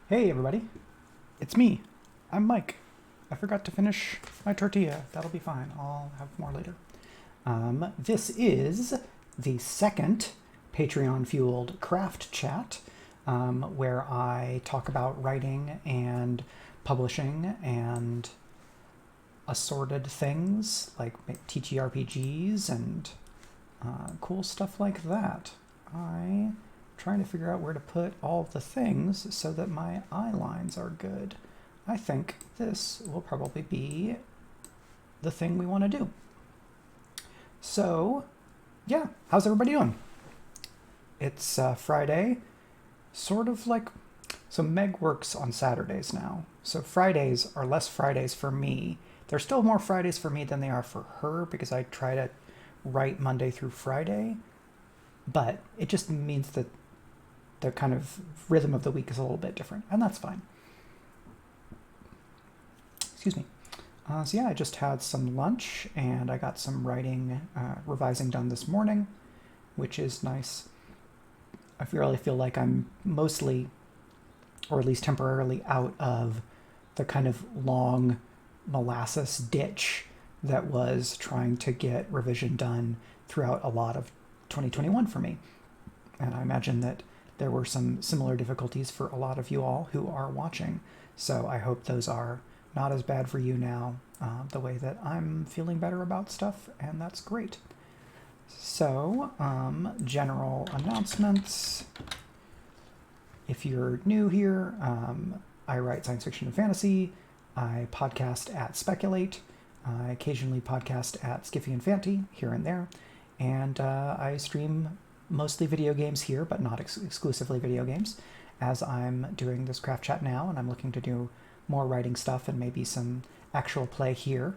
Hey everybody, it's me. I'm Mike. I forgot to finish my tortilla. That'll be fine. I'll have more later. This is the second Patreon-fueled craft chat where I talk about writing and publishing and assorted things like TTRPGs and cool stuff like that. I'm trying to figure out where to put all the things so that my eye lines are good. I think this will probably be the thing we want to do. So, yeah, how's everybody doing? It's Friday, sort of like, so Meg works on Saturdays now. So Fridays are less Fridays for me. There's still more Fridays for me than they are for her because I try to write Monday through Friday. But it just means that the kind of rhythm of the week is a little bit different, and that's fine. Excuse me. So yeah, I just had some lunch, and I got some writing, revising done this morning, which is nice. I really feel like I'm mostly, or at least temporarily, out of the kind of long molasses ditch that was trying to get revision done throughout a lot of 2021 for me. And I imagine that there were some similar difficulties for a lot of you all who are watching. So I hope those are not as bad for you now, the way that I'm feeling better about stuff, and that's great. So, general announcements. If you're new here, I write science fiction and fantasy. I podcast at Speculate. I occasionally podcast at Skiffy and Fanty, here and there. And I stream mostly video games here, but not exclusively video games, as I'm doing this craft chat now, and I'm looking to do more writing stuff and maybe some actual play here.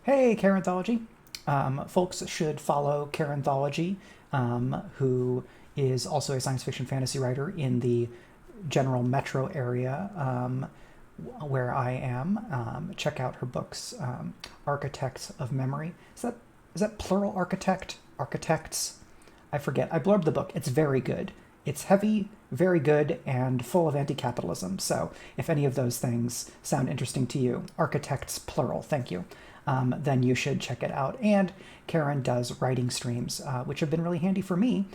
Hey, Karenthology! Folks should follow Karenthology, who is also a science fiction fantasy writer in the general metro area where I am. Check out her books, Architects of Memory. Is that plural architect? Architects? I forget. I blurbed the book. It's very good. It's heavy, very good, and full of anti-capitalism. So if any of those things sound interesting to you, architects, plural, thank you, then you should check it out. And Karen does writing streams, which have been really handy for me,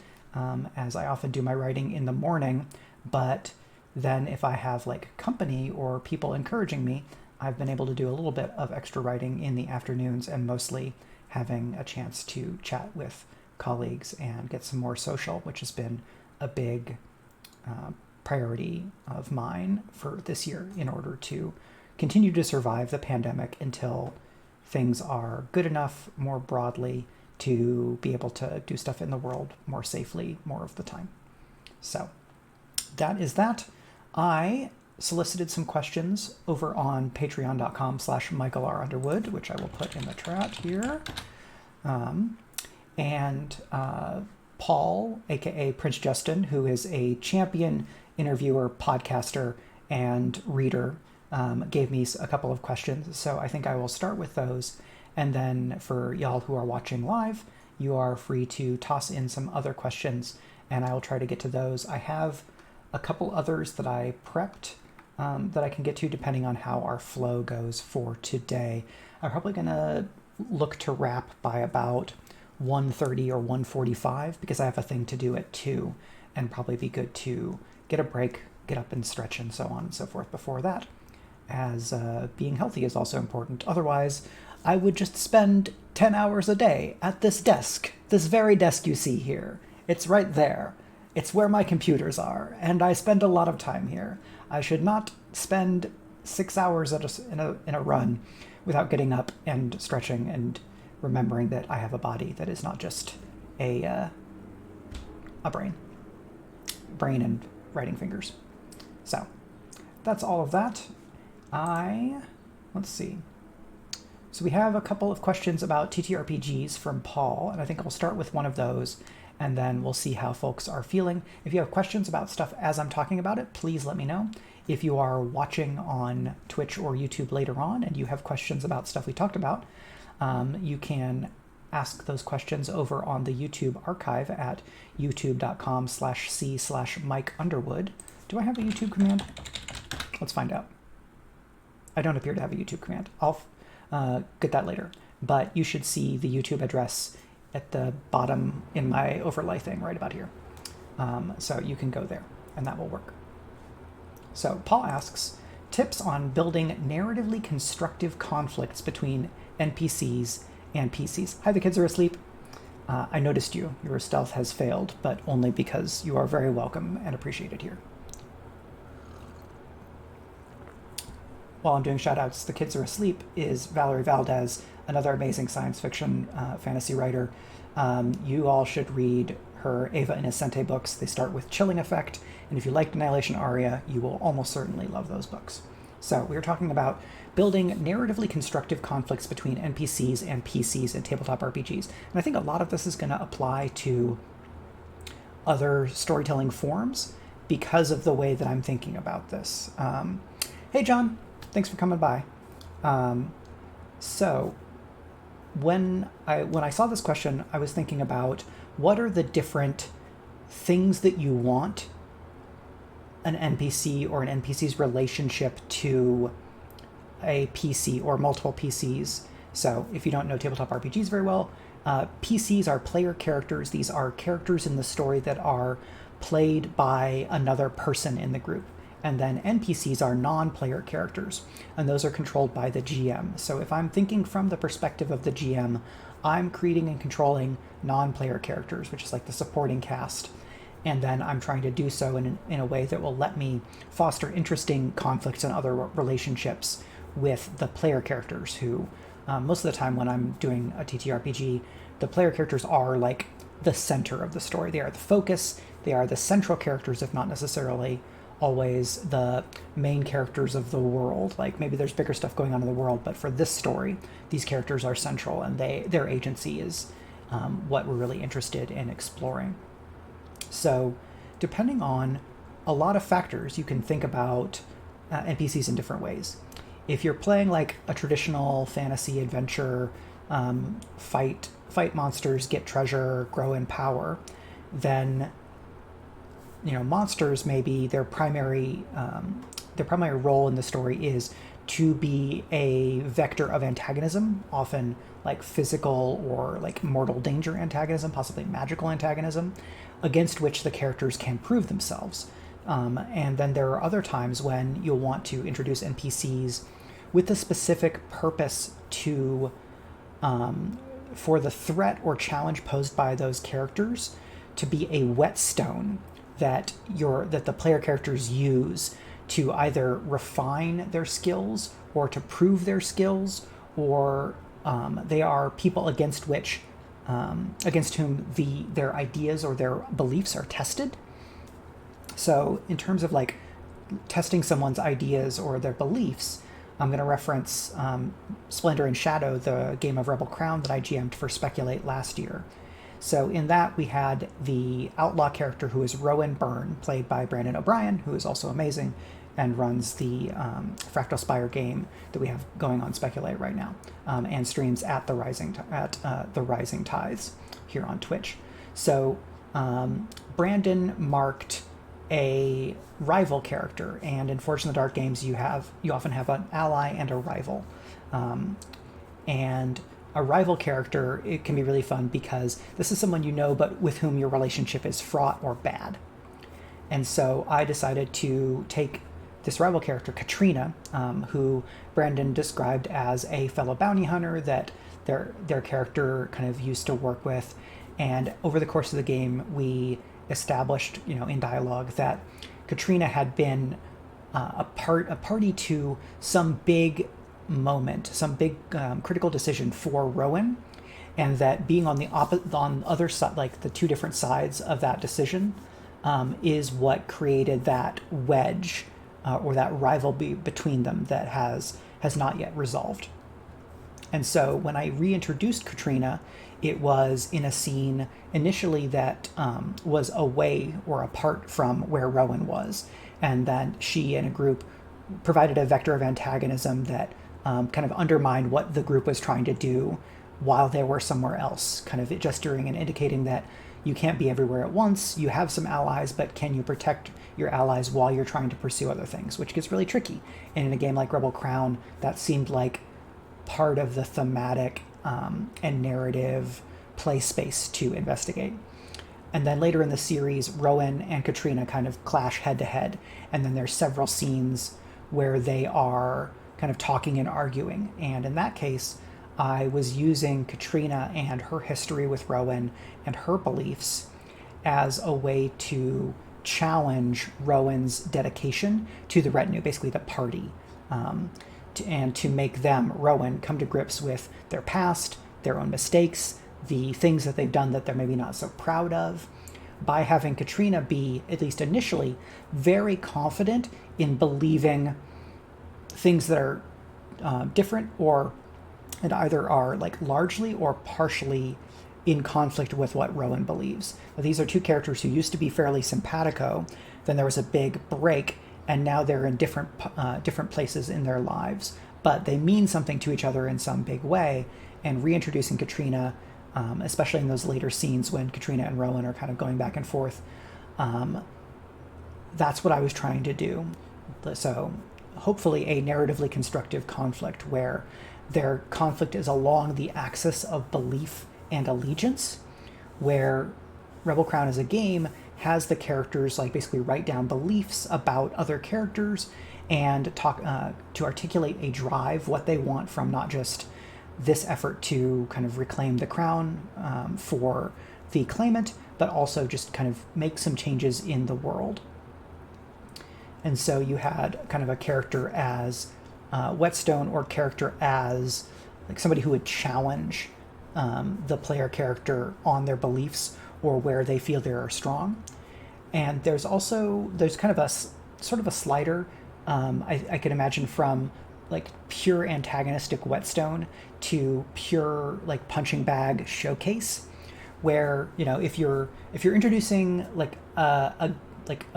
as I often do my writing in the morning. But then if I have like company or people encouraging me, I've been able to do a little bit of extra writing in the afternoons and mostly having a chance to chat with colleagues and get some more social, which has been a big priority of mine for this year in order to continue to survive the pandemic until things are good enough more broadly to be able to do stuff in the world more safely more of the time. So that is that. I solicited some questions over on patreon.com/MichaelRUnderwood, which I will put in the chat here. And Paul, aka Prince Justin, who is a champion interviewer, podcaster, and reader, gave me a couple of questions. So I think I will start with those. And then for y'all who are watching live, you are free to toss in some other questions, and I will try to get to those. I have a couple others that I prepped that I can get to depending on how our flow goes for today. I'm probably going to look to wrap by about 1:30 or 1:45 because I have a thing to do at 2, and probably be good to get a break, get up and stretch and so on and so forth before that, as being healthy is also important. Otherwise, I would just spend 10 hours a day at this desk, this very desk you see here. It's right there. It's where my computers are, and I spend a lot of time here. I should not spend 6 hours in a run without getting up and stretching and remembering that I have a body that is not just a brain and writing fingers. So that's all of that. Let's see. So we have a couple of questions about TTRPGs from Paul, and I think I'll start with one of those, and then we'll see how folks are feeling. If you have questions about stuff as I'm talking about it, please let me know. If you are watching on Twitch or YouTube later on and you have questions about stuff we talked about, you can ask those questions over on the YouTube archive at youtube.com/c/Mike Underwood. Do I have a YouTube command? Let's find out. I don't appear to have a YouTube command. I'll get that later. But you should see the YouTube address at the bottom in my overlay thing right about here. So you can go there, and that will work. So Paul asks, tips on building narratively constructive conflicts between NPCs and PCs. Hi, the kids are asleep. I noticed you. Your stealth has failed, but only because you are very welcome and appreciated here. While I'm doing shout-outs, The Kids Are Asleep is Valerie Valdez, another amazing science fiction fantasy writer. You all should read her Eva Innocente books. They start with Chilling Effect, and if you liked Annihilation Aria, you will almost certainly love those books. So we are talking about building narratively constructive conflicts between NPCs and PCs in tabletop RPGs. And I think a lot of this is going to apply to other storytelling forms because of the way that I'm thinking about this. Hey, John. Thanks for coming by. So when I saw this question, I was thinking about what are the different things that you want an NPC or an NPC's relationship to a PC or multiple PCs. So if you don't know tabletop RPGs very well, PCs are player characters. These are characters in the story that are played by another person in the group. And then NPCs are non-player characters, and those are controlled by the GM. So if I'm thinking from the perspective of the GM, I'm creating and controlling non-player characters, which is like the supporting cast. And then I'm trying to do so in a way that will let me foster interesting conflicts and other relationships with the player characters who, most of the time when I'm doing a TTRPG, the player characters are like the center of the story. They are the focus. They are the central characters, if not necessarily always the main characters of the world. Like maybe there's bigger stuff going on in the world, but for this story, these characters are central, and their agency is what we're really interested in exploring. So depending on a lot of factors, you can think about NPCs in different ways. If you're playing like a traditional fantasy adventure, fight monsters, get treasure, grow in power, then monsters, maybe their primary role in the story is to be a vector of antagonism, often like physical or like mortal danger antagonism, possibly magical antagonism, against which the characters can prove themselves. And then there are other times when you'll want to introduce NPCs with a specific purpose to, for the threat or challenge posed by those characters to be a whetstone that the player characters use to either refine their skills or to prove their skills, or they are people against whom their ideas or their beliefs are tested. So in terms of like testing someone's ideas or their beliefs, I'm going to reference Splendor and Shadow, the game of Rebel Crown that I GM'd for Speculate last year. So in that, we had the outlaw character who is Rowan Byrne, played by Brandon O'Brien, who is also amazing and runs the Fractal Spire game that we have going on Speculate right now, and streams at the Rising Tides here on Twitch. So Brandon marked a rival character, and in Forge in the Dark games, you often have an ally and a rival, and a rival character, it can be really fun because this is someone you know, but with whom your relationship is fraught or bad. And so I decided to take this rival character, Katrina, who Brandon described as a fellow bounty hunter that their character kind of used to work with. And over the course of the game, we established, in dialogue, that Katrina had been a party to some big moment, some big critical decision for Rowan, and that being on the other side, like the two different sides of that decision, is what created that wedge or that rivalry between them that has not yet resolved. And so when I reintroduced Katrina, it was in a scene initially that was away or apart from where Rowan was, and then she and a group provided a vector of antagonism that kind of undermined what the group was trying to do while they were somewhere else, kind of gesturing and indicating that you can't be everywhere at once. You have some allies, but can you protect your allies while you're trying to pursue other things, which gets really tricky. And in a game like Rebel Crown, that seemed like part of the thematic and narrative play space to investigate. And then later in the series, Rowan and Katrina kind of clash head to head. And then there's several scenes where they are kind of talking and arguing. And in that case, I was using Katrina and her history with Rowan and her beliefs as a way to challenge Rowan's dedication to the retinue, basically the party, and to make them, Rowan, come to grips with their past, their own mistakes, the things that they've done that they're maybe not so proud of, by having Katrina be, at least initially, very confident in believing things that are different or and either are like largely or partially in conflict with what Rowan believes. But these are two characters who used to be fairly simpatico, then there was a big break, and now they're in different places in their lives, but they mean something to each other in some big way. And reintroducing Katrina, especially in those later scenes when Katrina and Rowan are kind of going back and forth, that's what I was trying to do. So hopefully a narratively constructive conflict where their conflict is along the axis of belief and allegiance, where Rebel Crown as a game has the characters like basically write down beliefs about other characters and talk to articulate a drive, what they want from not just this effort to kind of reclaim the crown for the claimant, but also just kind of make some changes in the world. And so you had kind of a character as Whetstone, or character as like somebody who would challenge the player character on their beliefs or where they feel they are strong. And there's kind of a sort of a slider I could imagine from like pure antagonistic Whetstone to pure like punching bag Showcase, where if you're introducing like a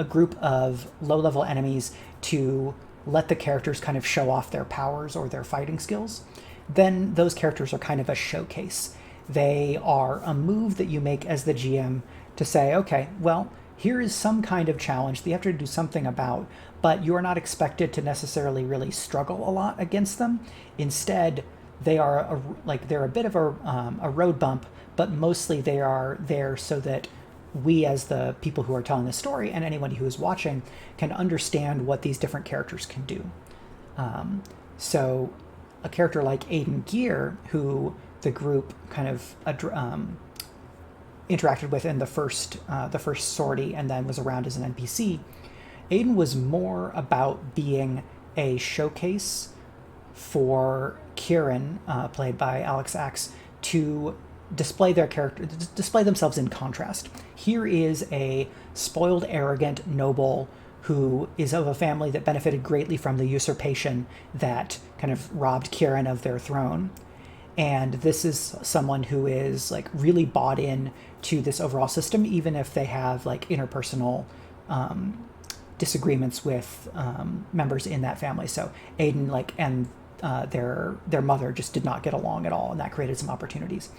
group of low-level enemies to let the characters kind of show off their powers or their fighting skills, then those characters are kind of a showcase. They are a move that you make as the GM to say, okay, well, here is some kind of challenge that you have to do something about, but you're not expected to necessarily really struggle a lot against them. Instead, they're a bit of a road bump, but mostly they are there so that we as the people who are telling the story and anybody who is watching can understand what these different characters can do. So a character like Aiden Gear, who the group kind of interacted with in the first sortie and then was around as an NPC, Aiden was more about being a showcase for Kieran, played by Alex Axe, to display themselves in contrast. Here is a spoiled, arrogant noble who is of a family that benefited greatly from the usurpation that kind of robbed Kieran of their throne. And this is someone who is like really bought in to this overall system, even if they have like interpersonal disagreements with members in that family. So Aiden and their mother just did not get along at all, and that created some opportunities.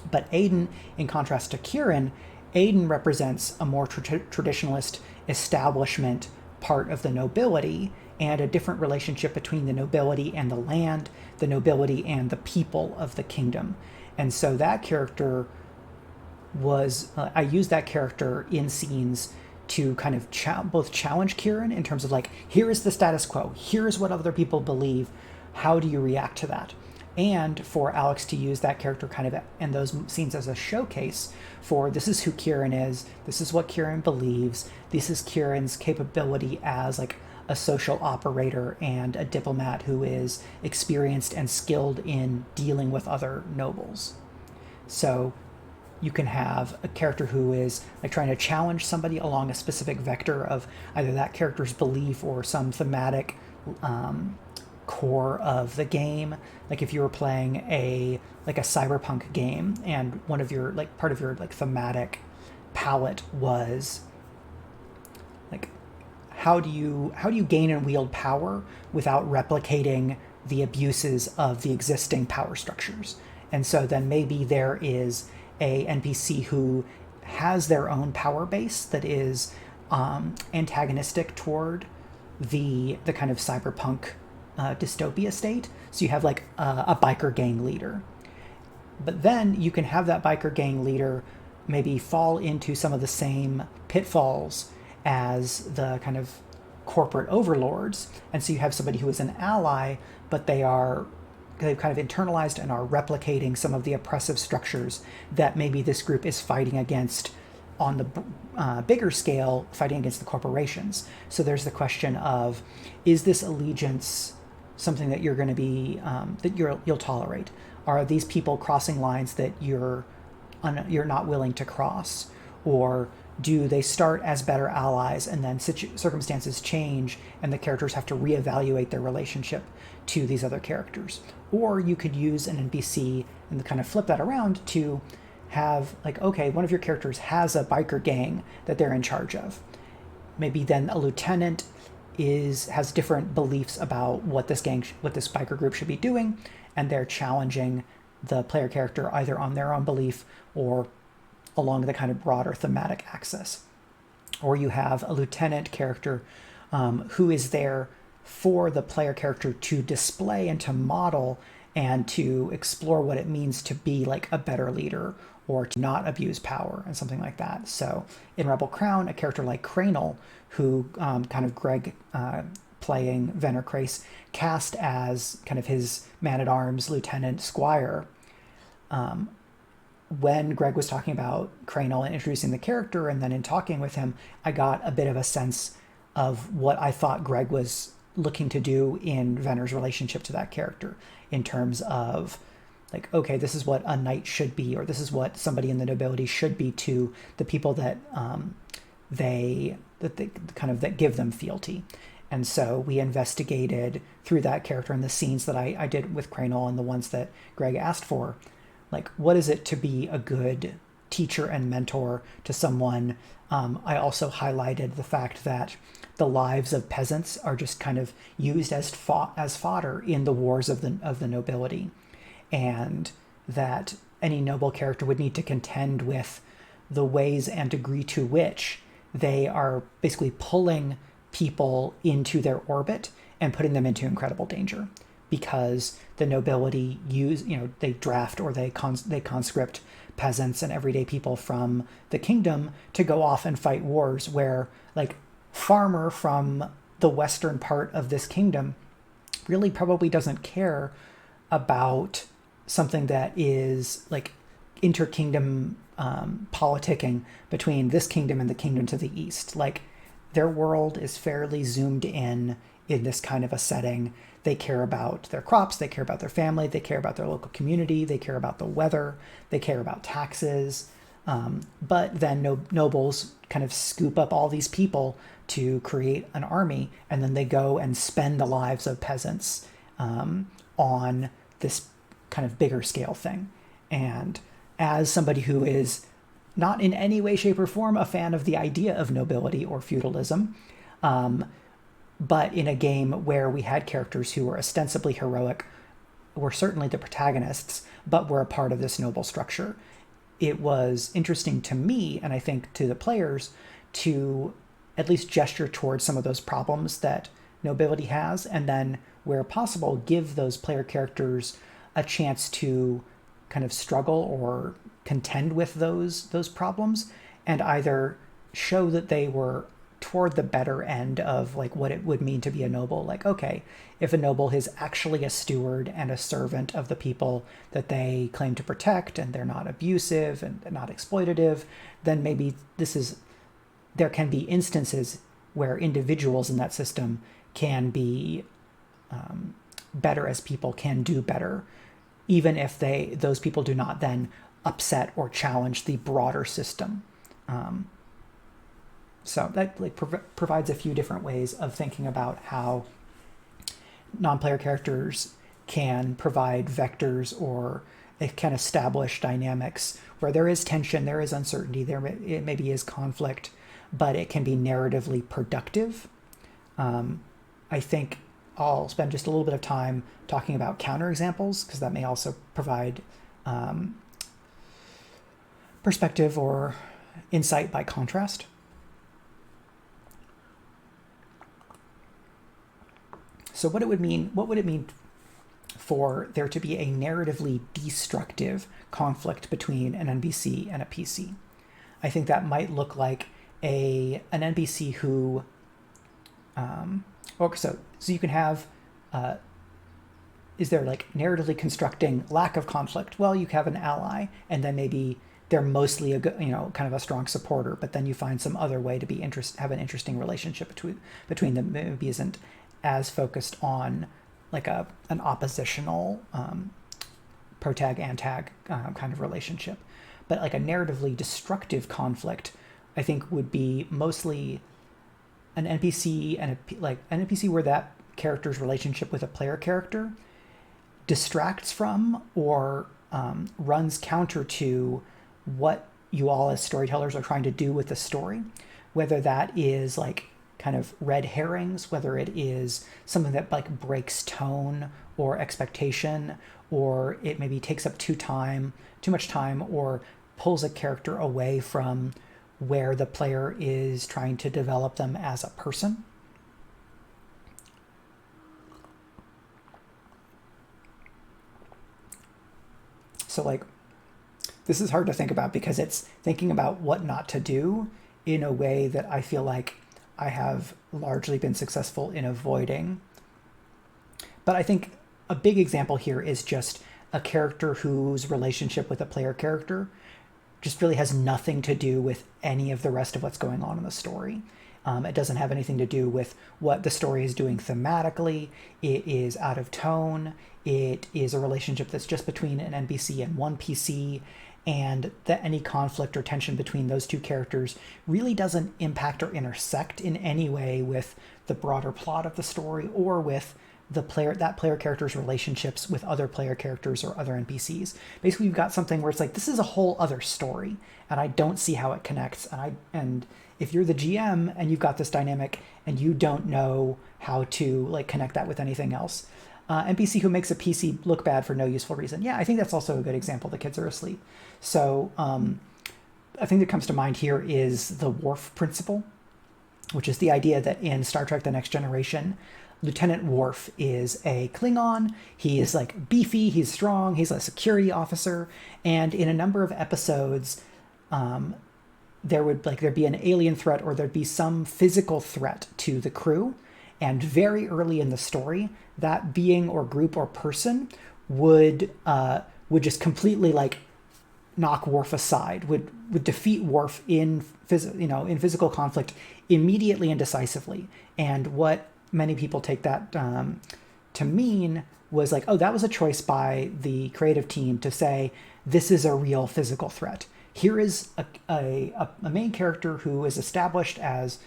But Aiden, in contrast to Kieran, Aiden represents a more traditionalist establishment part of the nobility, and a different relationship between the nobility and the land, the nobility and the people of the kingdom. And so that character was, I used that character in scenes to kind of both challenge Kieran in terms of like, here is the status quo, here is what other people believe, how do you react to that? And for Alex to use that character kind of in those scenes as a showcase for this is who Kieran is, this is what Kieran believes, this is Kieran's capability as like a social operator and a diplomat who is experienced and skilled in dealing with other nobles. So you can have a character who is like trying to challenge somebody along a specific vector of either that character's belief or some thematic core of the game. Like if you were playing a cyberpunk game and one of your like part of your like thematic palette was like how do you gain and wield power without replicating the abuses of the existing power structures. And so then maybe there is a NPC who has their own power base that is antagonistic toward the kind of cyberpunk dystopia state. So you have like a biker gang leader. But then you can have that biker gang leader maybe fall into some of the same pitfalls as the kind of corporate overlords. And so you have somebody who is an ally, but they've kind of internalized and are replicating some of the oppressive structures that maybe this group is fighting against on the bigger scale, fighting against the corporations. So there's the question of, is this allegiance something that you're going to be that you'll tolerate? Are these people crossing lines that you're not willing to cross, or do they start as better allies and then circumstances change and the characters have to reevaluate their relationship to these other characters? Or you could use an NPC and kind of flip that around to have like, okay, one of your characters has a biker gang that they're in charge of. Maybe then a lieutenant has different beliefs about what this biker group should be doing, and they're challenging the player character either on their own belief or along the kind of broader thematic axis. Or you have a lieutenant character who is there for the player character to display and to model and to explore what it means to be like a better leader or to not abuse power and something like that. So in Rebel Crown, a character like Cranel, who kind of Greg playing Venner Crace cast as kind of his man-at-arms lieutenant squire. When Greg was talking about Cranel and introducing the character, and then in talking with him, I got a bit of a sense of what I thought Greg was looking to do in Venner's relationship to that character, in terms of like, okay, this is what a knight should be, or this is what somebody in the nobility should be to the people that they give them fealty. And so we investigated through that character and the scenes that I did with Cranel and the ones that Greg asked for, like, what is it to be a good teacher and mentor to someone? I also highlighted the fact that the lives of peasants are just kind of used as fodder in the wars of the nobility, and that any noble character would need to contend with the ways and degree to which they are basically pulling people into their orbit and putting them into incredible danger, because the nobility they draft or they conscript peasants and everyday people from the kingdom to go off and fight wars where, like, farmer from the western part of this kingdom really probably doesn't care about something that is like interkingdom politicking between this kingdom and the kingdom to the east. Like, their world is fairly zoomed in this kind of a setting. They care about their crops, they care about their family, they care about their local community, they care about the weather, they care about taxes. But then nobles kind of scoop up all these people to create an army, and then they go and spend the lives of peasants on this kind of bigger scale thing. And as somebody who is not in any way, shape, or form a fan of the idea of nobility or feudalism, but in a game where we had characters who were ostensibly heroic, were certainly the protagonists, but were a part of this noble structure, it was interesting to me, and I think to the players, to at least gesture towards some of those problems that nobility has, and then, where possible, give those player characters a chance to kind of struggle or contend with those problems, and either show that they were toward the better end of like what it would mean to be a noble. Like, okay, if a noble is actually a steward and a servant of the people that they claim to protect, and they're not abusive and not exploitative, then maybe there can be instances where individuals in that system can be better as people, can do better, even if those people do not then upset or challenge the broader system. So that provides a few different ways of thinking about how non-player characters can provide vectors, or it can establish dynamics where there is tension, there is uncertainty, it maybe is conflict, but it can be narratively productive. I think I'll spend just a little bit of time talking about counterexamples, because that may also provide perspective or insight by contrast. So what would it mean for there to be a narratively destructive conflict between an NPC and a PC? I think that might look like an NPC who, so you can have, is there like narratively constructing lack of conflict? Well, you have an ally, and then maybe they're mostly kind of a strong supporter, but then you find some other way to have an interesting relationship between them. Maybe isn't as focused on like an oppositional protag-antag kind of relationship. But like a narratively destructive conflict, I think would be mostly an NPC and an NPC where that character's relationship with a player character distracts from or runs counter to what you all as storytellers are trying to do with the story, whether that is like kind of red herrings, whether it is something that like breaks tone or expectation, or it maybe takes up too much time, or pulls a character away from where the player is trying to develop them as a person. So like, this is hard to think about because it's thinking about what not to do in a way that I feel like I have largely been successful in avoiding. But I think a big example here is just a character whose relationship with a player character just really has nothing to do with any of the rest of what's going on in the story. It doesn't have anything to do with what the story is doing thematically. It is out of tone. It is a relationship that's just between an NPC and one PC, and that any conflict or tension between those two characters really doesn't impact or intersect in any way with the broader plot of the story or with that player character's relationships with other player characters or other NPCs. Basically, you've got something where it's like, this is a whole other story, and I don't see how it connects. And if you're the GM and you've got this dynamic and you don't know how to like connect that with anything else, NPC who makes a PC look bad for no useful reason. Yeah, I think that's also a good example. The kids are asleep. So a thing that comes to mind here is the Wharf Principle, which is the idea that in Star Trek The Next Generation, Lieutenant Worf is a Klingon. He is like beefy, he's strong, he's a security officer, and in a number of episodes, there'd be an alien threat or there'd be some physical threat to the crew, and very early in the story, that being or group or person would just completely like knock Worf aside, would defeat Worf in physical conflict immediately and decisively. And what many people take that to mean was like, oh, that was a choice by the creative team to say, this is a real physical threat. Here is a main character who is established as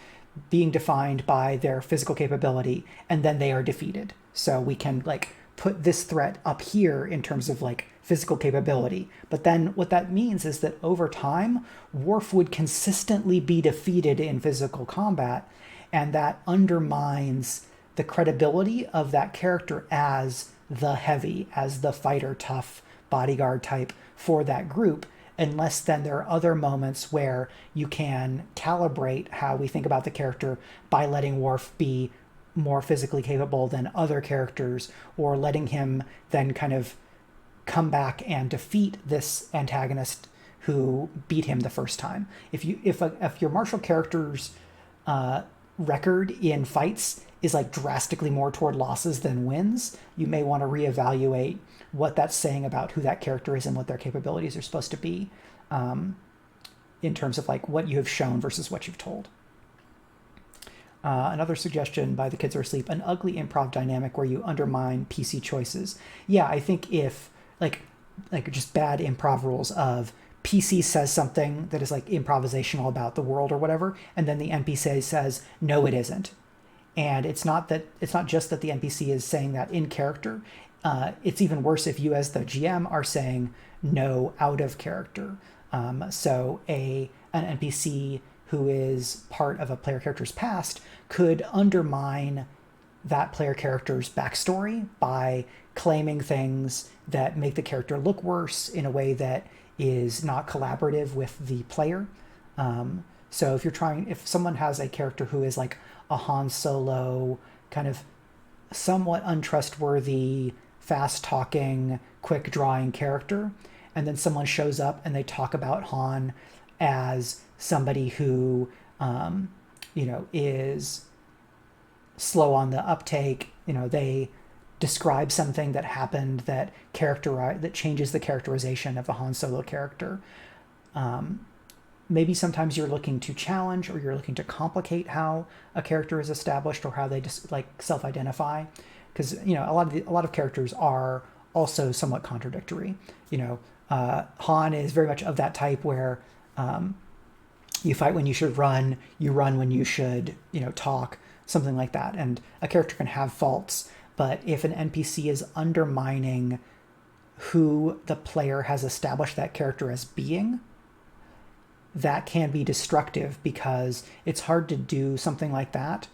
being defined by their physical capability, and then they are defeated. So we can like put this threat up here in terms of like physical capability. But then what that means is that over time, Worf would consistently be defeated in physical combat, and that undermines the credibility of that character as the heavy, as the fighter, tough bodyguard type for that group, unless then there are other moments where you can calibrate how we think about the character by letting Worf be more physically capable than other characters, or letting him then kind of come back and defeat this antagonist who beat him the first time. If your martial character's record in fights is like drastically more toward losses than wins, you may want to reevaluate what that's saying about who that character is and what their capabilities are supposed to be, in terms of like what you have shown versus what you've told. Another suggestion by the kids are asleep, an ugly improv dynamic where you undermine PC choices. Yeah, I think if like just bad improv rules of PC says something that is like improvisational about the world or whatever, and then the NPC says, no, it isn't. And it's not just that the NPC is saying that in character. It's even worse if you as the GM are saying no out of character. So an NPC who is part of a player character's past could undermine that player character's backstory by claiming things that make the character look worse in a way that is not collaborative with the player. So if someone has a character who is like a Han Solo, kind of somewhat untrustworthy, fast-talking, quick-drawing character, and then someone shows up and they talk about Han as somebody who, is slow on the uptake. They describe something that happened that changes the characterization of the Han Solo character. Maybe sometimes you're looking to challenge or you're looking to complicate how a character is established or how they just like self-identify, because a lot of characters are also somewhat contradictory. Han is very much of that type where you fight when you should run, you run when you should talk, something like that. And a character can have faults, but if an NPC is undermining who the player has established that character as being, that can be destructive, because it's hard to do something like that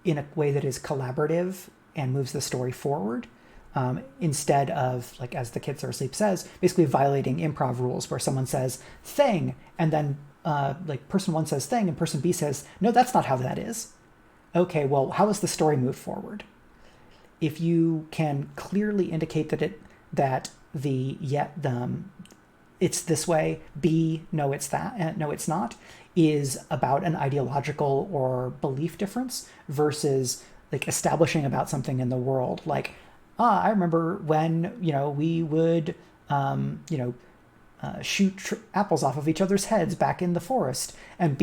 in a way that is collaborative and moves the story forward, instead of, like, as the Kids Are Asleep says, basically violating improv rules where someone says thing and then person one says thing and person B says, no, that's not how that is. Okay, well, how does the story move forward? If you can clearly indicate that it's this way, B, no, it's that, no, it's not, is about an ideological or belief difference versus like establishing about something in the world. Like, I remember when, we would, shoot apples off of each other's heads back in the forest. And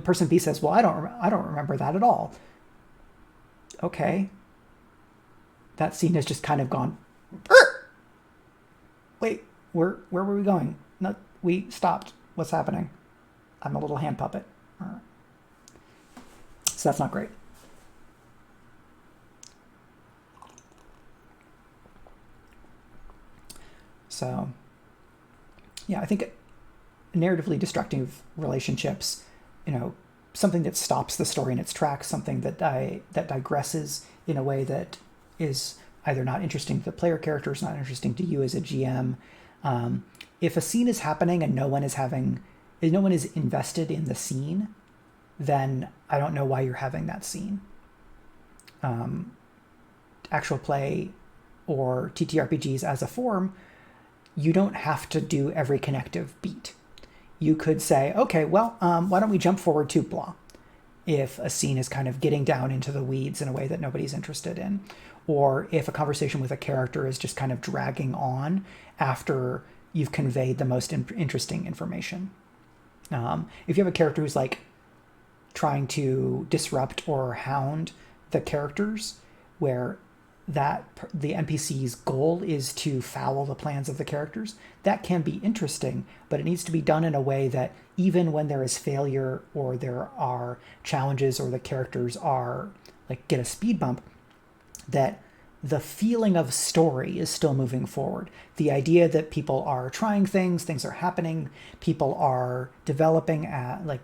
person B says, well, I don't remember that at all. Okay. That scene has just kind of gone, wait, where were we going? No, we stopped. What's happening? I'm a little hand puppet. So that's not great. So, yeah, I think narratively destructive relationships, something that stops the story in its tracks, something that digresses in a way that is either not interesting to the player characters, not interesting to you as a GM. If a scene is happening and no one is invested in the scene, then I don't know why you're having that scene. Actual play or TTRPGs as a form, you don't have to do every connective beat. You could say, okay, well, why don't we jump forward to blah, if a scene is kind of getting down into the weeds in a way that nobody's interested in, or if a conversation with a character is just kind of dragging on after you've conveyed the most interesting information. If you have a character who's like trying to disrupt or hound the characters, where the NPC's goal is to foul the plans of the characters, that can be interesting, but it needs to be done in a way that even when there is failure or there are challenges or the characters are like get a speed bump, that the feeling of story is still moving forward. The idea that people are trying things are happening, people are developing,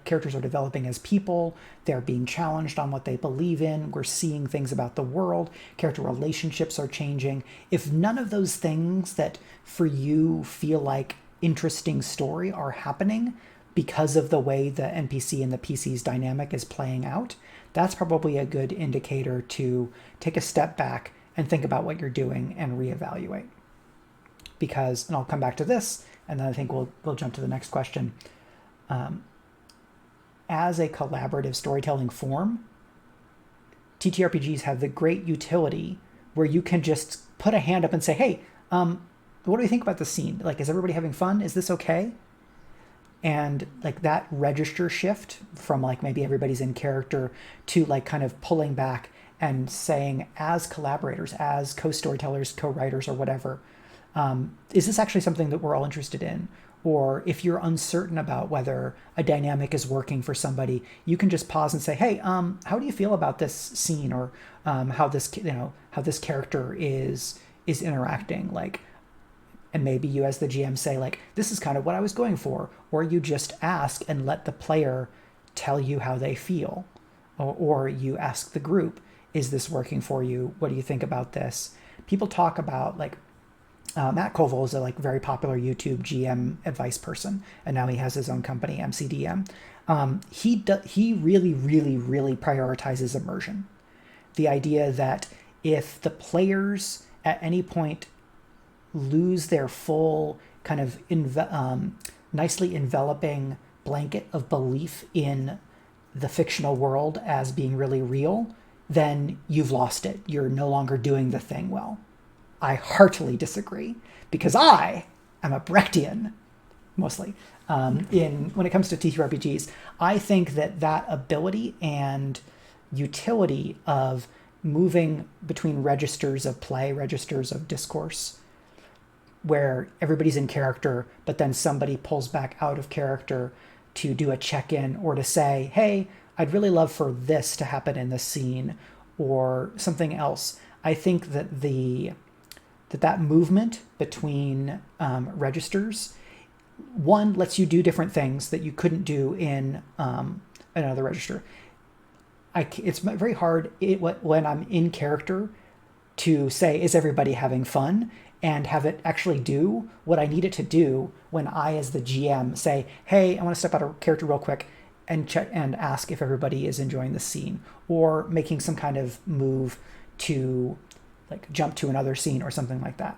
characters are developing as people, they're being challenged on what they believe in, we're seeing things about the world, character relationships are changing. If none of those things that for you feel like interesting story are happening because of the way the NPC and the PC's dynamic is playing out, that's probably a good indicator to take a step back and think about what you're doing and reevaluate. Because, and I'll come back to this, and then I think we'll jump to the next question. As a collaborative storytelling form, TTRPGs have the great utility where you can just put a hand up and say, hey, what do you think about the scene? Like, is everybody having fun? Is this okay? And like that register shift from like maybe everybody's in character to like kind of pulling back and saying, as collaborators, as co-storytellers, co-writers, or whatever, is this actually something that we're all interested in? Or if you're uncertain about whether a dynamic is working for somebody, you can just pause and say, hey, how do you feel about this scene? Or how this character is interacting? Like, and maybe you as the GM say, like, this is kind of what I was going for. Or you just ask and let the player tell you how they feel. Or you ask the group, is this working for you? What do you think about this? People talk about like Matt Koval is a like very popular YouTube GM advice person, and now he has his own company, MCDM. He really, really, really prioritizes immersion. The idea that if the players at any point lose their full kind of nicely enveloping blanket of belief in the fictional world as being really real, then you've lost it. You're no longer doing the thing well. I heartily disagree, because I am a Brechtian, mostly. When it comes to TTRPGs, I think that ability and utility of moving between registers of play, registers of discourse, where everybody's in character, but then somebody pulls back out of character to do a check-in or to say, hey, I'd really love for this to happen in this scene or something else. I think that that movement between registers, one, lets you do different things that you couldn't do in another register. It's very hard when I'm in character to say, is everybody having fun? And have it actually do what I need it to do when I, as the GM, say, hey, I want to step out of character real quick and check and ask if everybody is enjoying the scene, or making some kind of move to like jump to another scene or something like that.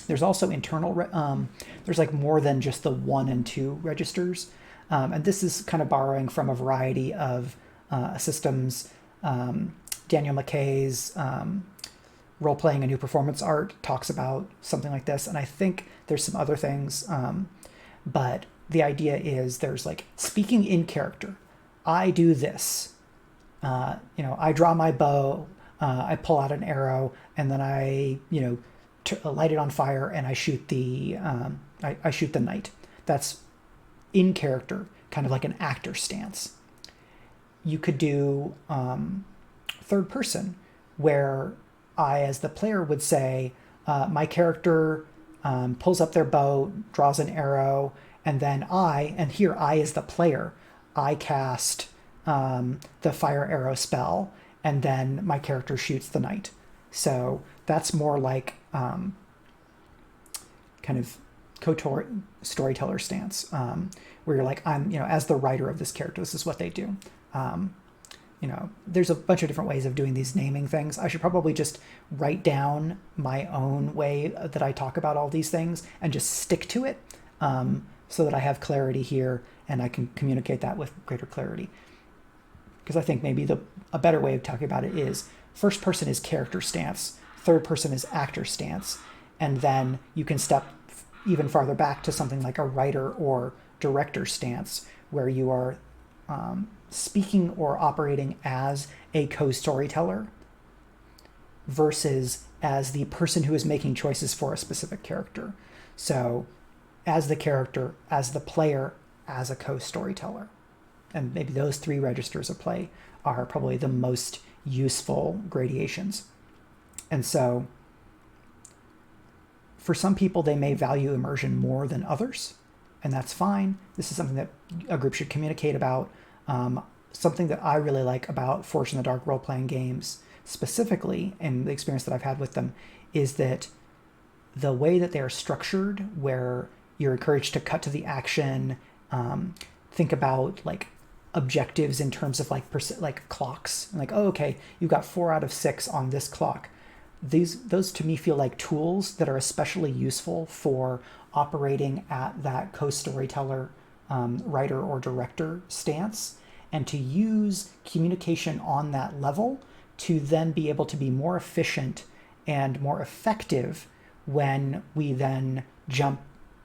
There's also internal, there's like more than just the 1 and 2 registers. And this is kind of borrowing from a variety of systems. Daniel McKay's Role-Playing a New Performance Art talks about something like this. And I think there's some other things. But the idea is there's like speaking in character. I do this. I draw my bow. I pull out an arrow, and then I, light it on fire, and I shoot the I shoot the knight. That's in character, kind of like an actor stance. You could do third person, where I, as the player, would say, my character pulls up their bow, draws an arrow, and then I as the player, I cast the fire arrow spell, and then my character shoots the knight. So that's more like kind of storyteller stance, where you're like, I'm, as the writer of this character, this is what they do. There's a bunch of different ways of doing these naming things. I should probably just write down my own way that I talk about all these things and just stick to it, so that I have clarity here and I can communicate that with greater clarity. Because I think maybe a better way of talking about it is first person is character stance, third person is actor stance, and then you can step even farther back to something like a writer or director stance, where you are speaking or operating as a co-storyteller versus as the person who is making choices for a specific character. So as the character, as the player, as a co-storyteller. And maybe those 3 registers of play are probably the most useful gradations. And so for some people, they may value immersion more than others, and that's fine. This is something that a group should communicate about. Something that I really like about Forged in the Dark role-playing games, specifically, and the experience that I've had with them, is that the way that they are structured, where you're encouraged to cut to the action, think about like objectives in terms of like clocks, like, oh, okay, you got 4 out of 6 on this clock. Those to me feel like tools that are especially useful for operating at that co-storyteller, writer or director stance, and to use communication on that level to then be able to be more efficient and more effective when we then jump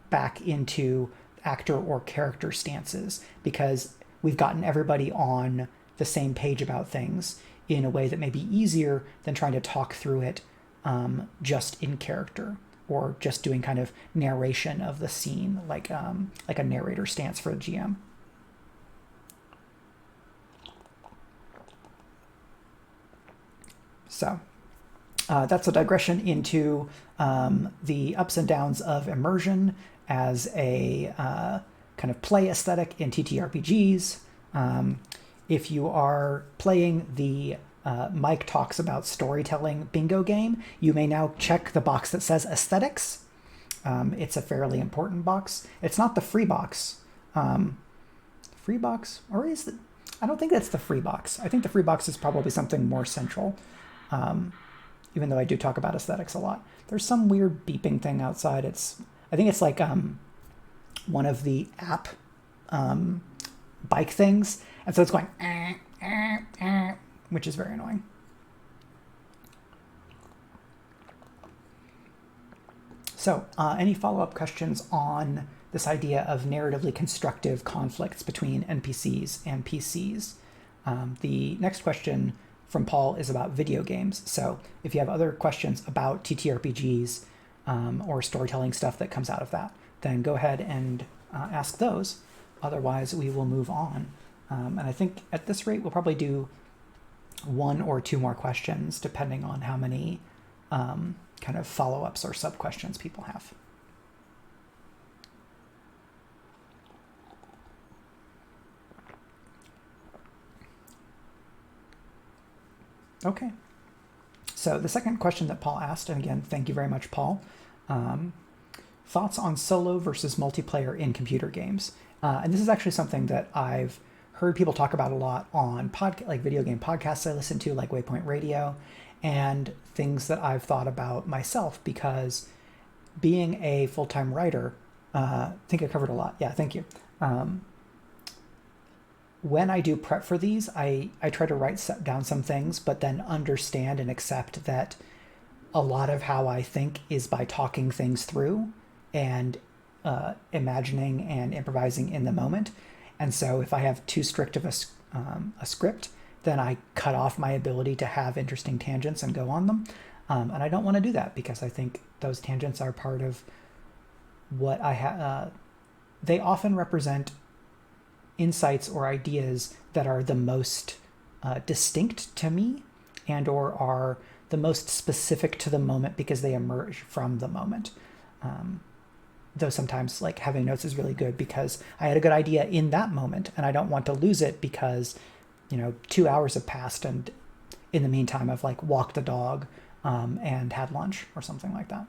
back into actor or character stances, because we've gotten everybody on the same page about things in a way that may be easier than trying to talk through it just in character, or just doing kind of narration of the scene, like a narrator stance for a GM. So that's a digression into the ups and downs of immersion as a kind of play aesthetic in TTRPGs. If you are playing the Mike talks about storytelling bingo game, you may now check the box that says aesthetics. It's a fairly important box. It's not the free box. Free box, or is it? I don't think that's the free box. I think the free box is probably something more central, even though I do talk about aesthetics a lot. There's some weird beeping thing outside. I think it's like one of the app bike things, and so it's going, which is very annoying. So, any follow-up questions on this idea of narratively constructive conflicts between NPCs and PCs? The next question from Paul is about video games. So if you have other questions about TTRPGs or storytelling stuff that comes out of that, then go ahead and ask those. Otherwise, we will move on. And I think at this rate, we'll probably do 1 or 2 more questions, depending on how many kind of follow-ups or sub-questions people have. Okay. So the second question that Paul asked, and again, thank you very much, Paul. Thoughts on solo versus multiplayer in computer games. And this is actually something that I've heard people talk about a lot on like video game podcasts I listen to, like Waypoint Radio, and things that I've thought about myself, because being a full-time writer, I think I covered a lot. Yeah, thank you. When I do prep for these, I try to write down some things, but then understand and accept that a lot of how I think is by talking things through and imagining and improvising in the moment. And so if I have too strict of a script, then I cut off my ability to have interesting tangents and go on them. And I don't want to do that, because I think those tangents are part of what I have. They often represent insights or ideas that are the most distinct to me, and or are the most specific to the moment because they emerge from the moment. Though sometimes like having notes is really good because I had a good idea in that moment and I don't want to lose it because, 2 hours have passed and in the meantime I've like walked the dog and had lunch or something like that.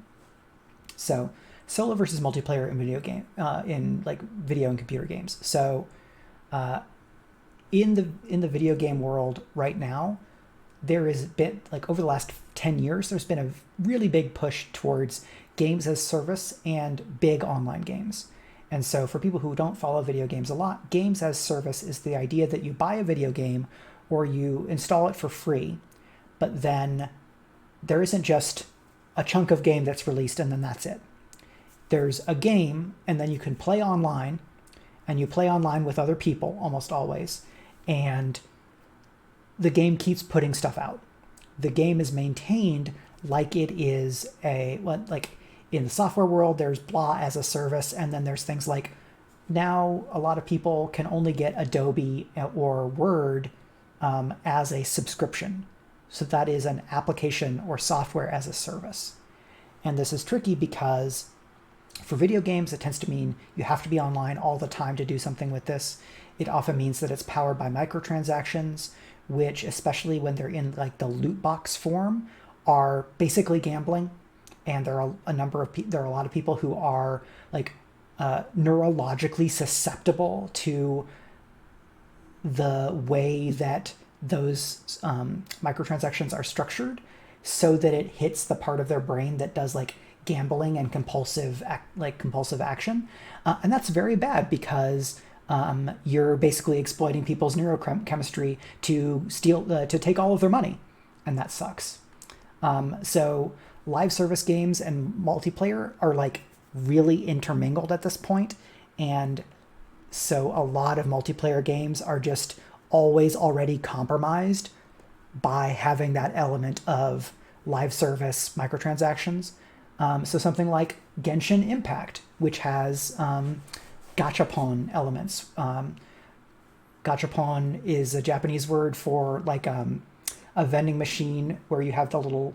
So solo versus multiplayer in video and computer games. So in the video game world right now, there has been, like, over the last 10 years, there's been a really big push towards games as service and big online games. And so for people who don't follow video games a lot, games as service is the idea that you buy a video game or you install it for free, but then there isn't just a chunk of game that's released and then that's it. There's a game, and then you can play online, and you play online with other people almost always, and the game keeps putting stuff out. The game is maintained like it is like in the software world, there's blah as a service, and then there's things like now a lot of people can only get Adobe or Word as a subscription. So that is an application or software as a service. And this is tricky because for video games, it tends to mean you have to be online all the time to do something with this. It often means that it's powered by microtransactions, which, especially when they're in like the loot box form, are basically gambling. And there are a lot of people who are like neurologically susceptible to the way that those microtransactions are structured, so that it hits the part of their brain that does like gambling and compulsive action, and that's very bad because you're basically exploiting people's neurochemistry to take all of their money, and that sucks. So live service games and multiplayer are like really intermingled at this point, and so a lot of multiplayer games are just always already compromised by having that element of live service microtransactions. So something like Genshin Impact, which has gachapon elements. Gachapon is a Japanese word for like a vending machine where you have the little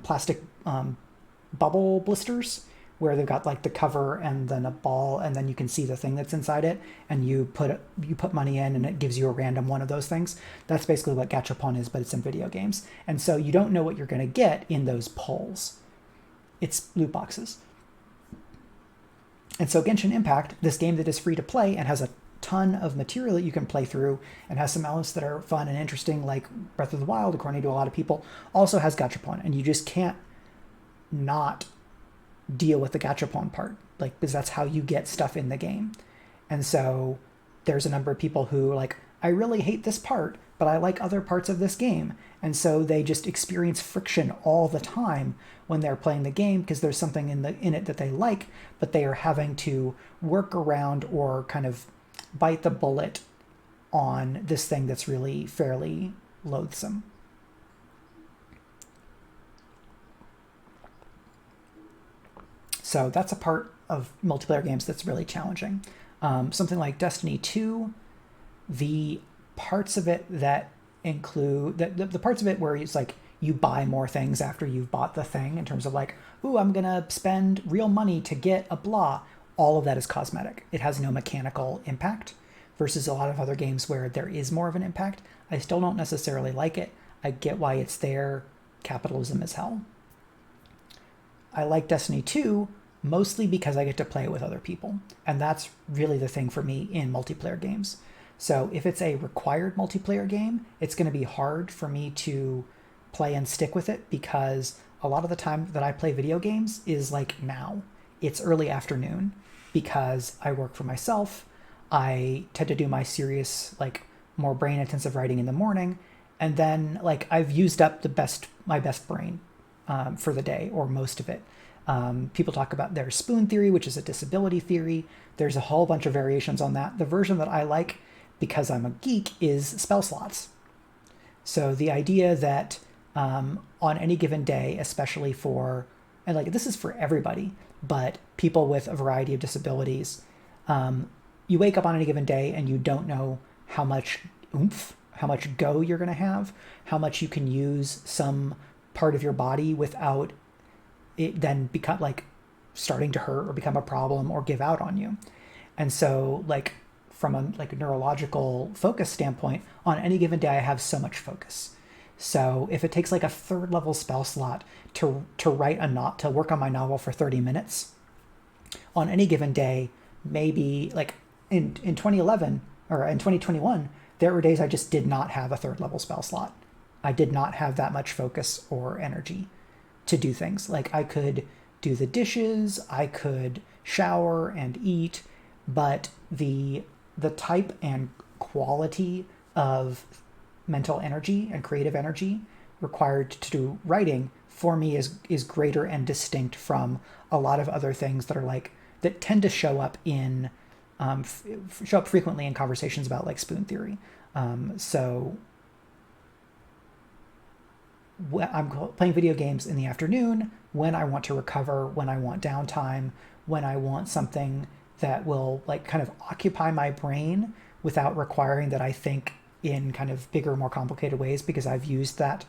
plastic bubble blisters where they've got like the cover and then a ball, and then you can see the thing that's inside it, and you put money in, and it gives you a random one of those things. That's basically what gachapon is, but it's in video games. And so you don't know what you're going to get in those pulls. It's loot boxes. And so Genshin Impact, this game that is free to play and has a ton of material that you can play through and has some elements that are fun and interesting, like Breath of the Wild, according to a lot of people, also has gachapon, and you just can't not deal with the gachapon part, like, because that's how you get stuff in the game. And so there's a number of people who like, I really hate this part, but I like other parts of this game. And so they just experience friction all the time when they're playing the game because there's something in it that they like, but they are having to work around or kind of bite the bullet on this thing that's really fairly loathsome. So that's a part of multiplayer games that's really challenging. Something like Destiny 2, the parts of it that include the parts of it where it's like you buy more things after you've bought the thing, in terms of like, ooh, I'm gonna spend real money to get a blah. All of that is cosmetic. It has no mechanical impact, versus a lot of other games where there is more of an impact. I still don't necessarily like it. I get why it's there. Capitalism is hell. I like Destiny 2 mostly because I get to play it with other people. And that's really the thing for me in multiplayer games. So if it's a required multiplayer game, it's going to be hard for me to play and stick with it, because a lot of the time that I play video games is like now. It's early afternoon because I work for myself. I tend to do my serious, like, more brain intensive writing in the morning. And then like I've used up my best brain for the day, or most of it. People talk about their spoon theory, which is a disability theory. There's a whole bunch of variations on that. The version that I like, because I'm a geek, is spell slots. So the idea that on any given day, especially for, and like this is for everybody, but people with a variety of disabilities, you wake up on any given day and you don't know how much oomph, how much go you're going to have, how much you can use some part of your body without it then become like starting to hurt or become a problem or give out on you. And so like from a like neurological focus standpoint, on any given day I have so much focus. So if it takes like a 3rd level spell slot to write to work on my novel for 30 minutes, on any given day, maybe like in 2011 or in 2021, there were days I just did not have a 3rd level spell slot. I did not have that much focus or energy to do things. Like I could do the dishes, I could shower and eat, but the type and quality of mental energy and creative energy required to do writing for me is greater and distinct from a lot of other things that are like, that tend to show up in show up frequently in conversations about like spoon theory. So I'm playing video games in the afternoon when I want to recover, when I want downtime, when I want something that will like kind of occupy my brain without requiring that I think in kind of bigger, more complicated ways, because I've used that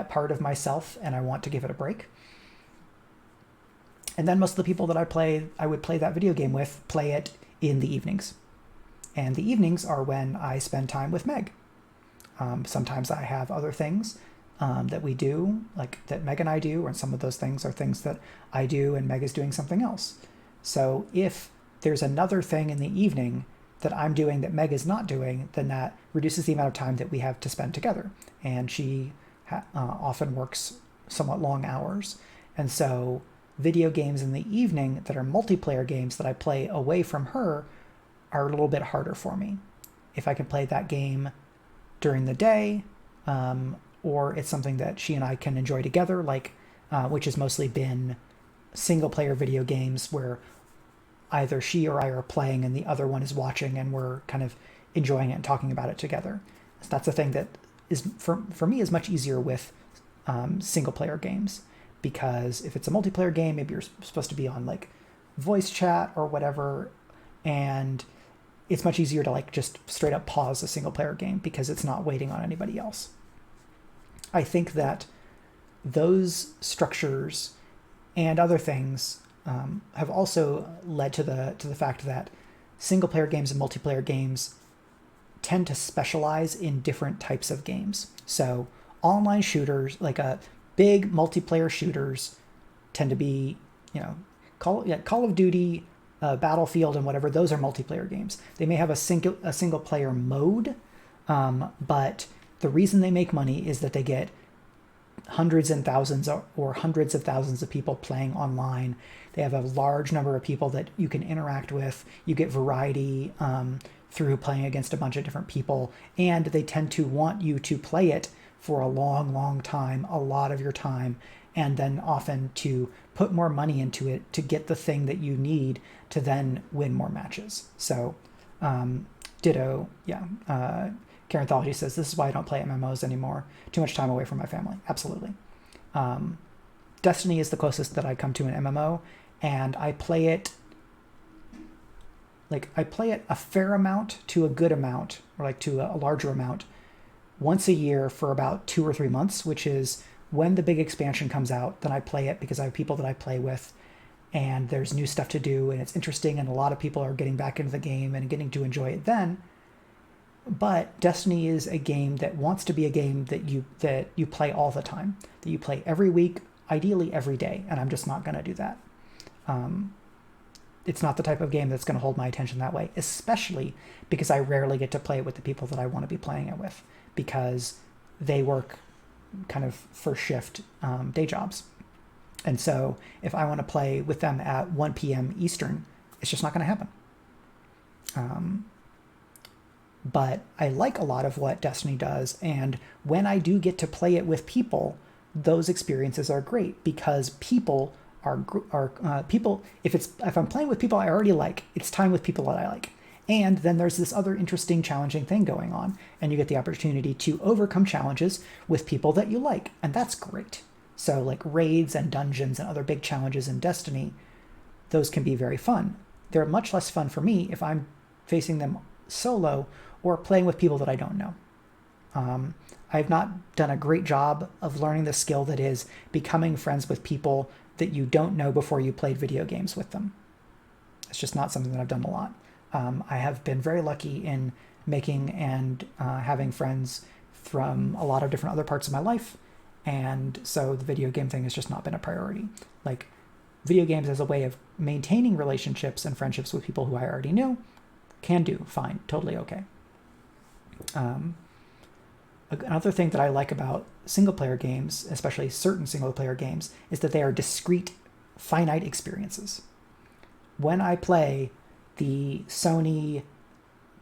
part of myself and I want to give it a break. And then most of the people that I would play that video game with play it in the evenings. And the evenings are when I spend time with Meg. Sometimes I have other things that we do, like that Meg and I do, and some of those things are things that I do and Meg is doing something else. So if there's another thing in the evening that I'm doing that Meg is not doing, then that reduces the amount of time that we have to spend together. And she often works somewhat long hours. And so video games in the evening that are multiplayer games that I play away from her are a little bit harder for me. If I can play that game during the day, or it's something that she and I can enjoy together, like which has mostly been single player video games where either she or I are playing and the other one is watching and we're kind of enjoying it and talking about it together. So that's a thing that is for me is much easier with single player games, because if it's a multiplayer game, maybe you're supposed to be on like voice chat or whatever, and it's much easier to like just straight up pause a single player game because it's not waiting on anybody else. I think that those structures and other things have also led to the fact that single player games and multiplayer games tend to specialize in different types of games. So online shooters, like big multiplayer shooters, tend to be, Call of Duty, Battlefield, and whatever. Those are multiplayer games. They may have a single player mode, but the reason they make money is that they get hundreds and thousands or hundreds of thousands of people playing online. They have a large number of people that you can interact with. You get variety through playing against a bunch of different people, and they tend to want you to play it for a long, long time, a lot of your time, and then often to put more money into it to get the thing that you need to then win more matches. So, ditto, yeah. Carenthology says, this is why I don't play MMOs anymore. Too much time away from my family. Absolutely. Destiny is the closest that I come to an MMO, and I play it a fair amount to a good amount, or like to a larger amount, once a year for about 2 or 3 months, which is when the big expansion comes out. Then I play it because I have people that I play with, and there's new stuff to do, and it's interesting, and a lot of people are getting back into the game and getting to enjoy it then. But Destiny is a game that wants to be a game that you play all the time, that you play every week, ideally every day, and I'm just not going to do that. It's not the type of game that's going to hold my attention that way, especially because I rarely get to play it with the people that I want to be playing it with, because they work kind of first shift day jobs. And so if I want to play with them at 1 p.m. Eastern, it's just not going to happen. But I like a lot of what Destiny does, and when I do get to play it with people, those experiences are great, because people are people. If I'm playing with people I already like, it's time with people that I like, and then there's this other interesting, challenging thing going on, and you get the opportunity to overcome challenges with people that you like, and that's great. So like raids and dungeons and other big challenges in Destiny, those can be very fun. They're much less fun for me if I'm facing them solo or playing with people that I don't know. I've not done a great job of learning the skill that is becoming friends with people that you don't know before you played video games with them. It's just not something that I've done a lot. I have been very lucky in making and having friends from a lot of different other parts of my life, and so the video game thing has just not been a priority. Like, video games as a way of maintaining relationships and friendships with people who I already knew, can do, fine, totally okay. Another thing that I like about single-player games, especially certain single-player games, is that they are discrete, finite experiences. When I play the Sony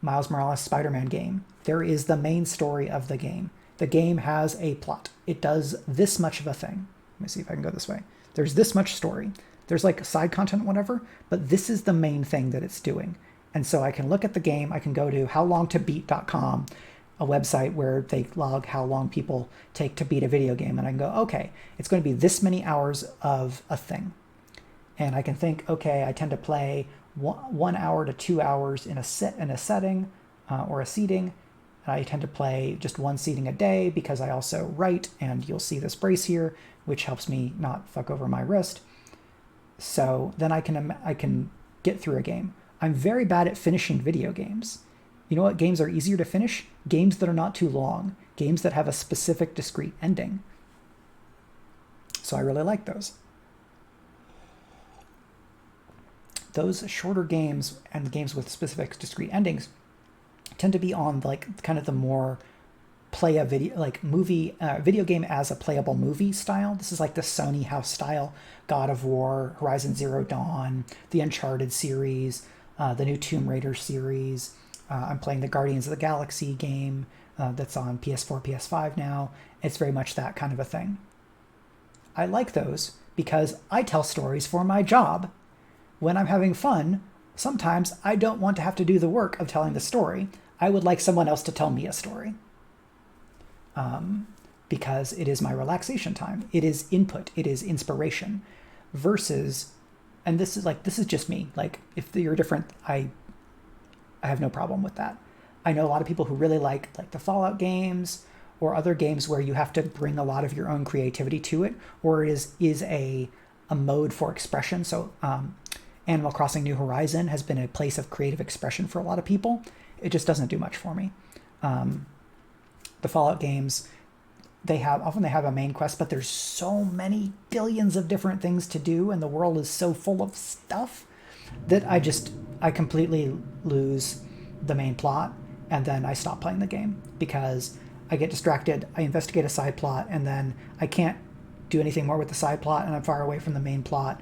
Miles Morales Spider-Man game, there is the main story of the game. The game has a plot. It does this much of a thing. Let me see if I can go this way. There's this much story. There's like side content, whatever, but this is the main thing that it's doing. And so I can look at the game, I can go to howlongtobeat.com, a website where they log how long people take to beat a video game, and I can go, okay, it's going to be this many hours of a thing. And I can think, okay, I tend to play 1 hour to 2 hours in a setting or a seating. And I tend to play just one seating a day because I also write, and you'll see this brace here, which helps me not fuck over my wrist. So then I can get through a game. I'm very bad at finishing video games. You know what games are easier to finish? Games that are not too long. Games that have a specific, discrete ending. So I really like those. Those shorter games and games with specific, discrete endings tend to be on like kind of the more play a video, like movie, video game as a playable movie style. This is like the Sony House style, God of War, Horizon Zero Dawn, the Uncharted series, the new Tomb Raider series. I'm playing the Guardians of the Galaxy game that's on PS4, PS5 now. It's very much that kind of a thing. I like those because I tell stories for my job. When I'm having fun, sometimes I don't want to have to do the work of telling the story. I would like someone else to tell me a story. Because it is my relaxation time. It is input. It is inspiration. Versus, and this is just me. Like, if you're different, I have no problem with that. I know a lot of people who really like the Fallout games or other games where you have to bring a lot of your own creativity to it, or it is a a mode for expression. So Animal Crossing New Horizon has been a place of creative expression for a lot of people. It just doesn't do much for me. The Fallout games, they have a main quest, but there's so many billions of different things to do, and the world is so full of stuff that I completely lose the main plot, and then I stop playing the game because I get distracted. I investigate a side plot, and then I can't do anything more with the side plot, and I'm far away from the main plot,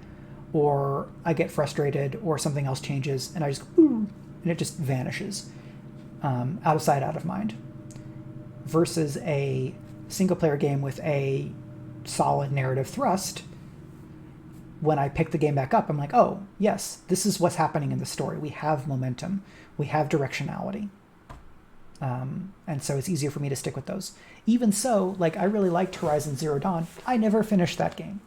or I get frustrated, or something else changes, and I just ooh, and it just vanishes, out of sight, out of mind. Versus a single player game with a solid narrative thrust, when I pick the game back up, I'm like, oh, yes, this is what's happening in the story. We have momentum. We have directionality. And so it's easier for me to stick with those. Even so, like, I really liked Horizon Zero Dawn. I never finished that game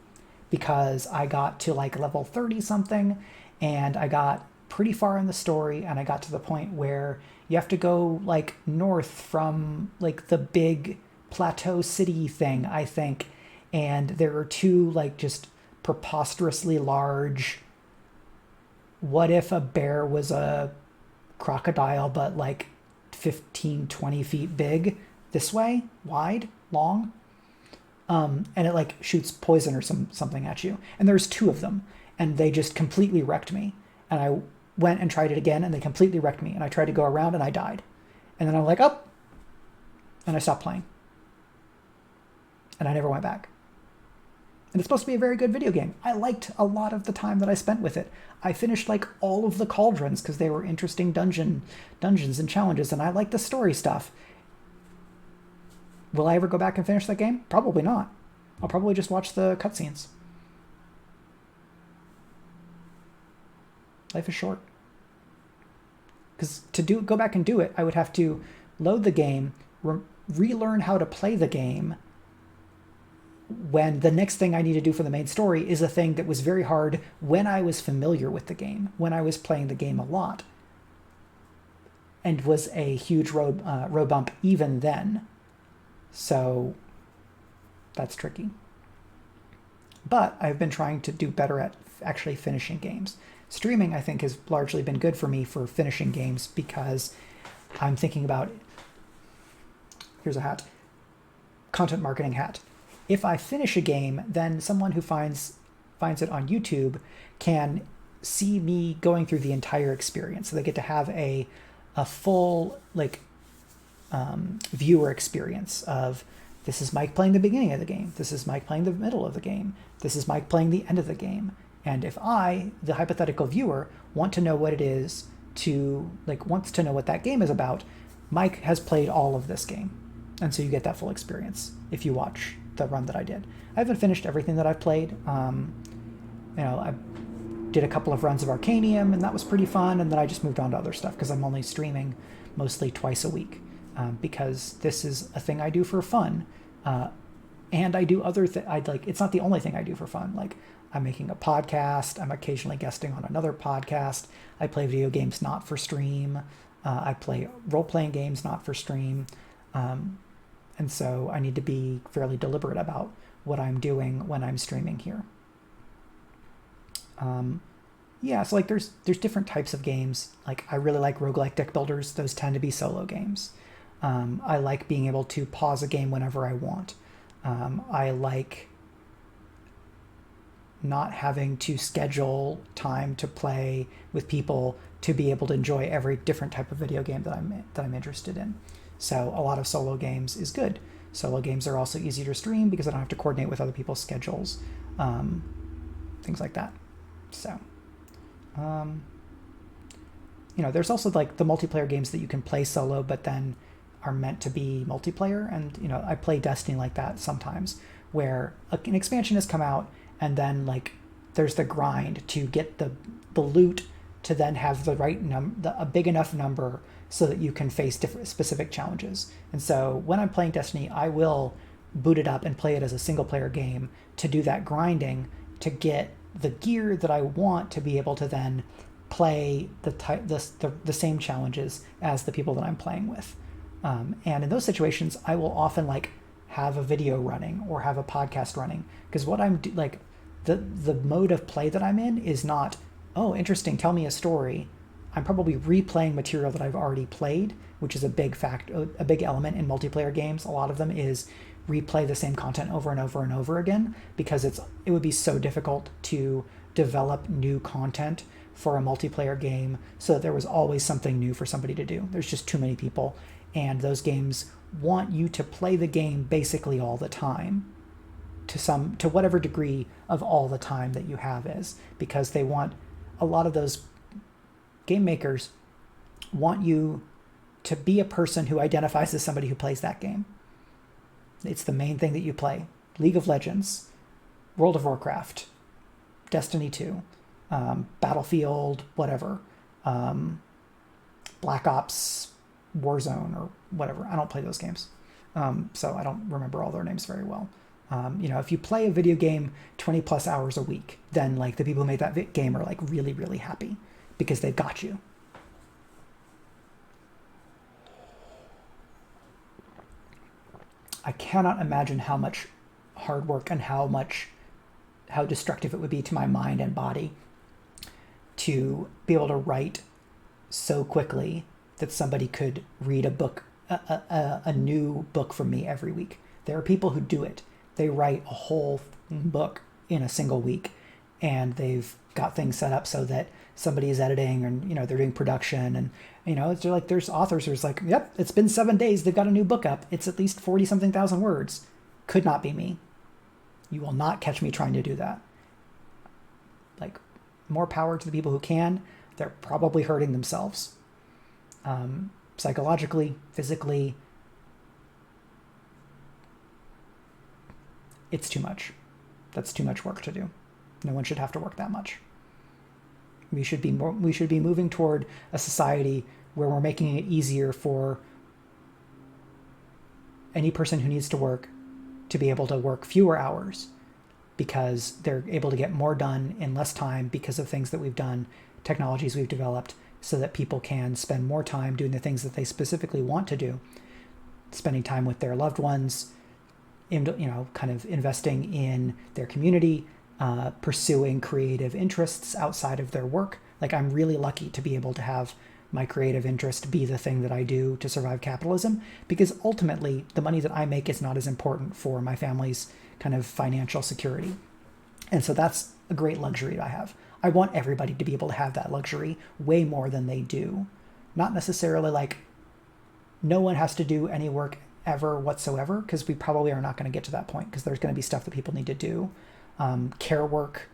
because I got to like level 30 something, and I got pretty far in the story, and I got to the point where you have to go like north from like the big plateau city thing, I think, and there are two like just preposterously large, what if a bear was a crocodile but like 15, 20 feet big this way, wide, long, and it like shoots poison or something at you, and there's two of them, and they just completely wrecked me, and I went and tried it again, and they completely wrecked me, and I tried to go around, and I died, and then I'm like, oh, and I stopped playing, and I never went back. And it's supposed to be a very good video game. I liked a lot of the time that I spent with it. I finished like all of the cauldrons because they were interesting dungeons and challenges, and I liked the story stuff. Will I ever go back and finish that game? Probably not. I'll probably just watch the cutscenes. Life is short. Because to go back and do it, I would have to load the game, relearn how to play the game, when the next thing I need to do for the main story is a thing that was very hard when I was familiar with the game, when I was playing the game a lot, and was a huge road bump even then. So that's tricky. But I've been trying to do better at actually finishing games. Streaming, I think, has largely been good for me for finishing games because I'm thinking about, here's a hat, content marketing hat. If I finish a game, then someone who finds it on YouTube can see me going through the entire experience. So they get to have a full like viewer experience of, this is Mike playing the beginning of the game, this is Mike playing the middle of the game, this is Mike playing the end of the game. And if I, the hypothetical viewer, want to know what it is wants to know what that game is about, Mike has played all of this game. And so you get that full experience if you watch the run that I did. I haven't finished everything that I've played. I did a couple of runs of Arcanium, and that was pretty fun, and then I just moved on to other stuff because I'm only streaming mostly twice a week, because this is a thing I do for fun, and I do other things. It's not the only thing I do for fun. Like, I'm making a podcast, I'm occasionally guesting on another podcast, I play video games not for stream, I play role-playing games not for stream, and so I need to be fairly deliberate about what I'm doing when I'm streaming here. So like there's different types of games. Like, I really like roguelike deck builders. Those tend to be solo games. I like being able to pause a game whenever I want. I like not having to schedule time to play with people to be able to enjoy every different type of video game that I'm interested in. So a lot of solo games is good. Solo games are also easier to stream because I don't have to coordinate with other people's schedules, things like that. So, there's also like the multiplayer games that you can play solo, but then are meant to be multiplayer. And, I play Destiny like that sometimes, where an expansion has come out, and then like there's the grind to get the loot to then have the right a big enough number so that you can face different specific challenges. And so when I'm playing Destiny, I will boot it up and play it as a single player game to do that grinding to get the gear that I want to be able to then play the same challenges as the people that I'm playing with. And in those situations, I will often like have a video running or have a podcast running, because what I'm the mode of play that I'm in is not, oh, interesting, tell me a story. I'm probably replaying material that I've already played, which is a big element in multiplayer games. A lot of them is replay the same content over and over and over again, because it would be so difficult to develop new content for a multiplayer game so that there was always something new for somebody to do. There's just too many people, and those games want you to play the game basically all the time, to whatever degree of all the time that you have is, because they want, a lot of those game makers want you to be a person who identifies as somebody who plays that game. It's the main thing that you play. League of Legends, World of Warcraft, Destiny 2, Battlefield, whatever, Black Ops, Warzone, or whatever. I don't play those games, so I don't remember all their names very well. If you play a video game 20 plus hours a week, then like the people who made that game are like really, really happy because they've got you. I cannot imagine how much hard work and how destructive it would be to my mind and body to be able to write so quickly that somebody could read a book, a new book from me every week. There are people who do it. They write a whole book in a single week, and they've got things set up so that somebody is editing, and they're doing production, and it's like there's authors who's like, yep, it's been 7 days, they've got a new book up, it's at least 40 something thousand words. Could not be me. You will not catch me trying to do that. Like, more power to the people who can. They're probably hurting themselves, psychologically, physically. It's too much. That's too much work to do. No one should have to work that much. We should be moving toward a society where we're making it easier for any person who needs to work to be able to work fewer hours, because they're able to get more done in less time because of things that we've done, technologies we've developed, so that people can spend more time doing the things that they specifically want to do, spending time with their loved ones, kind of investing in their community, pursuing creative interests outside of their work. Like, I'm really lucky to be able to have my creative interest be the thing that I do to survive capitalism, because ultimately the money that I make is not as important for my family's kind of financial security. And so that's a great luxury that I have. I want everybody to be able to have that luxury way more than they do. Not necessarily like no one has to do any work ever whatsoever, because we probably are not going to get to that point, because there's going to be stuff that people need to do. Care work,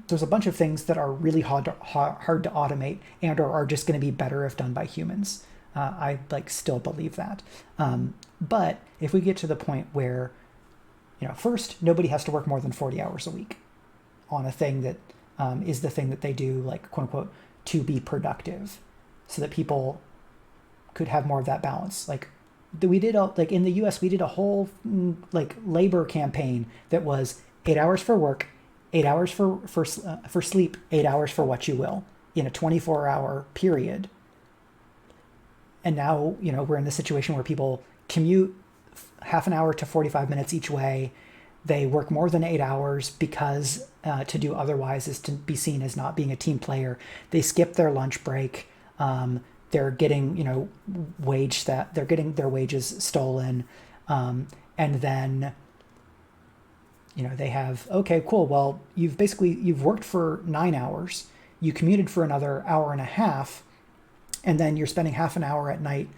there's a bunch of things that are really hard to automate and or are just going to be better if done by humans. I still believe that. But if we get to the point where, first, nobody has to work more than 40 hours a week on a thing that is the thing that they do, like, quote unquote, to be productive, so that people could have more of that balance. Like, we did in the US, we did a whole labor campaign that was 8 hours for work, 8 hours for sleep, 8 hours for what you will, in a 24-hour period. And now, we're in the situation where people commute half an hour to 45 minutes each way. They work more than 8 hours because to do otherwise is to be seen as not being a team player. They skip their lunch break. They're getting, they're getting their wages stolen. And then, they have, okay, cool. Well, you've worked for 9 hours. You commuted for another hour and a half. And then you're spending half an hour at night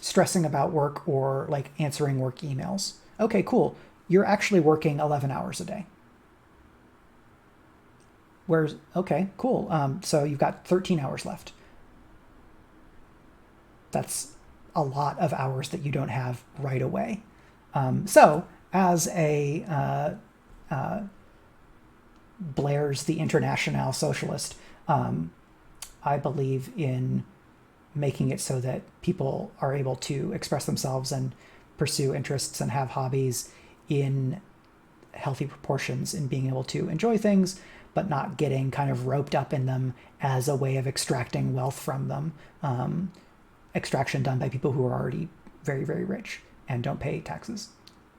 stressing about work or answering work emails. Okay, cool. You're actually working 11 hours a day. Okay, cool. So you've got 13 hours left. That's a lot of hours that you don't have right away. So as a Blair's the International Socialist, I believe in making it so that people are able to express themselves and pursue interests and have hobbies in healthy proportions, and being able to enjoy things, but not getting kind of roped up in them as a way of extracting wealth from them. Extraction done by people who are already very, very rich and don't pay taxes,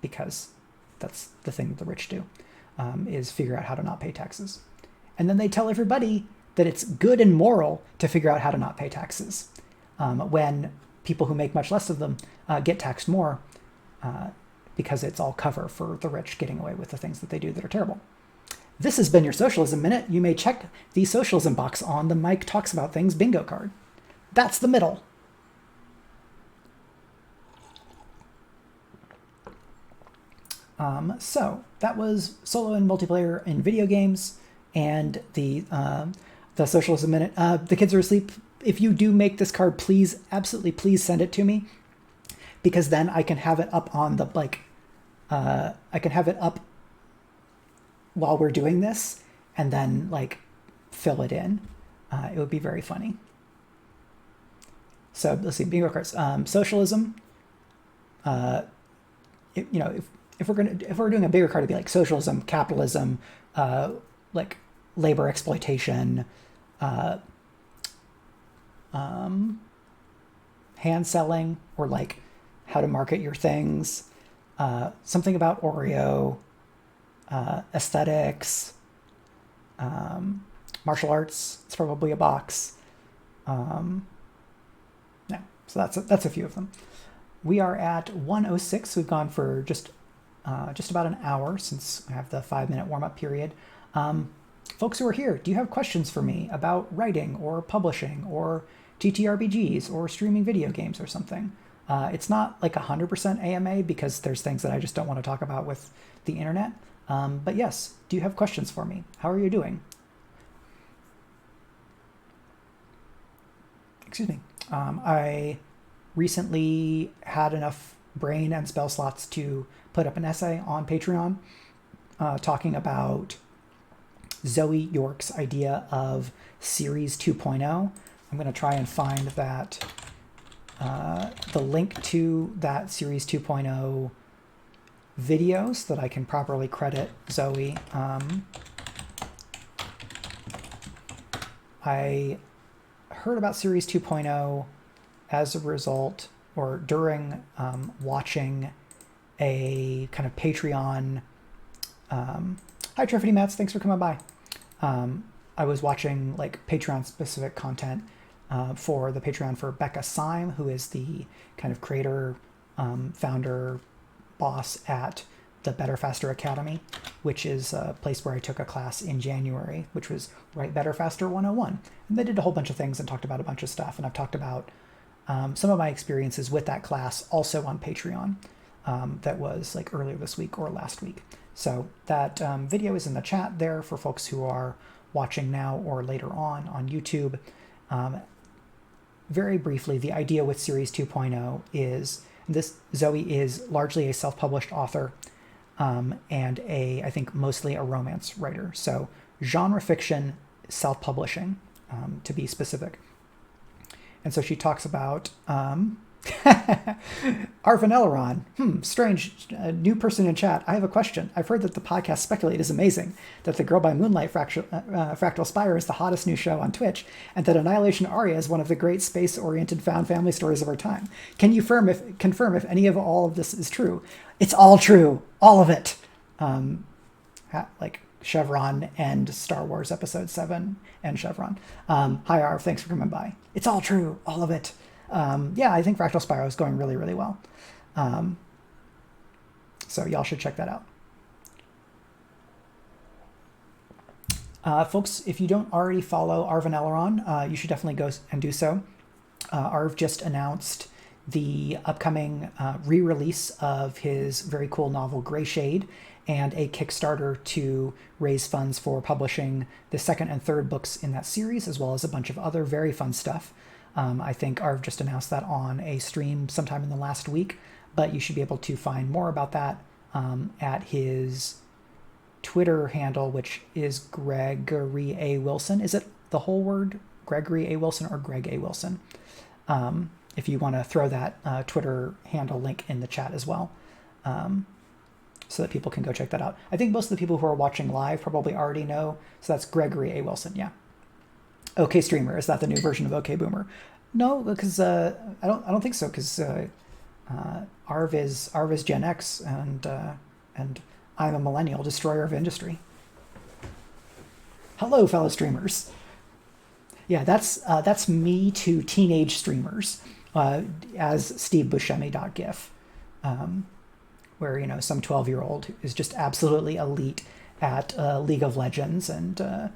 because That's the thing that the rich do, is figure out how to not pay taxes. And then they tell everybody that it's good and moral to figure out how to not pay taxes, when people who make much less of them get taxed more, because it's all cover for the rich getting away with the things that they do that are terrible. This has been your Socialism Minute. You may check the socialism box on the Mike Talks About Things bingo card. That's the middle. So that was solo and multiplayer in video games and the Socialism Minute. The kids are asleep. If you do make this card, please, absolutely, please send it to me, because then I can have it up on the, I can have it up while we're doing this and then fill it in. It would be very funny. So let's see, bingo cards. Socialism. If we're doing a bigger card, it'd be like socialism, capitalism, labor exploitation, hand selling, or how to market your things, something about Oreo, aesthetics, martial arts. It's probably a box. Yeah, so that's a few of them. We are at 1:06. We've gone for just about an hour since I have the 5-minute warm-up period. Folks who are here, do you have questions for me about writing or publishing or TTRPGs or streaming video games or something? It's not 100% AMA, because there's things that I just don't want to talk about with the internet. But yes, do you have questions for me? How are you doing? Excuse me. I recently had enough brain and spell slots to put up an essay on Patreon talking about Zoe York's idea of Series 2.0. I'm going to try and find that the link to that Series 2.0 video so that I can properly credit Zoe. I heard about Series 2.0 as a result, or during watching a kind of Patreon. Hi, Trifity Mats, thanks for coming by. I was watching Patreon specific content for the Patreon for Becca Syme, who is the kind of creator, founder, boss at the Better Faster Academy, which is a place where I took a class in January, which was Write Better Faster 101. And they did a whole bunch of things and talked about a bunch of stuff. And I've talked about some of my experiences with that class also on Patreon. That was earlier this week or last week. So that video is in the chat there for folks who are watching now or later on YouTube. Very briefly, the idea with Series 2.0 is this: Zoe is largely a self-published author and I think mostly a romance writer. So genre fiction, self-publishing, to be specific. And so she talks about Arvin Eleron. Strange. New person in chat. I have a question. I've heard that the podcast Speculate is amazing, that The Girl by Moonlight Fractal Spire is the hottest new show on Twitch, and that Annihilation Aria is one of the great space-oriented found family stories of our time. Can you confirm if any of all of this is true? It's all true. All of it. Chevron and Star Wars Episode 7 and Chevron. Hi, Arv. Thanks for coming by. It's all true. All of it. Yeah, I think Fractal Spyro is going really, really well. So y'all should check that out. Folks, if you don't already follow Arvin Eleron, you should definitely go and do so. Arv just announced the upcoming re-release of his very cool novel Gray Shade, and a Kickstarter to raise funds for publishing the second and third books in that series, as well as a bunch of other very fun stuff. I think Arv just announced that on a stream sometime in the last week, but you should be able to find more about that at his Twitter handle, which is Gregory A. Wilson. Is it the whole word? Gregory A. Wilson or Greg A. Wilson? If you want to throw that Twitter handle link in the chat as well, so that people can go check that out. I think most of the people who are watching live probably already know, so that's Gregory A. Wilson, yeah. OK Streamer, is that the new version of OK Boomer? No, because I don't think so, because Arv is Gen X, and I'm a millennial destroyer of industry. Hello, fellow streamers. Yeah, that's me to teenage streamers, as Steve Buscemi.gif, where some 12-year-old is just absolutely elite at League of Legends and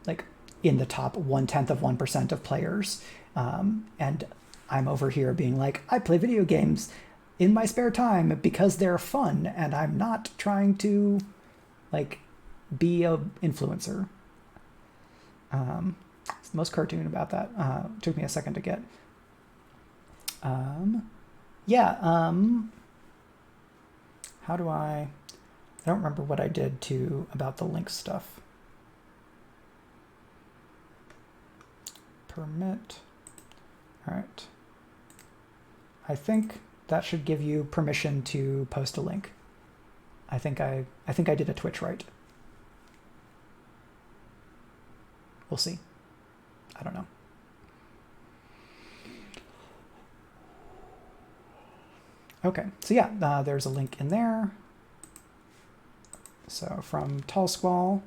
like in the top 0.1% of players, and I'm over here being like, I play video games in my spare time because they're fun, and I'm not trying to like be a influencer. It's the most cartoon about that. Took me a second to get. How do I don't remember what I did about the link stuff. Permit. All right. I think that should give you permission to post a link. I think I did a Twitch right. We'll see. I don't know. Okay, so yeah, there's a link in there. So from Tall Squall,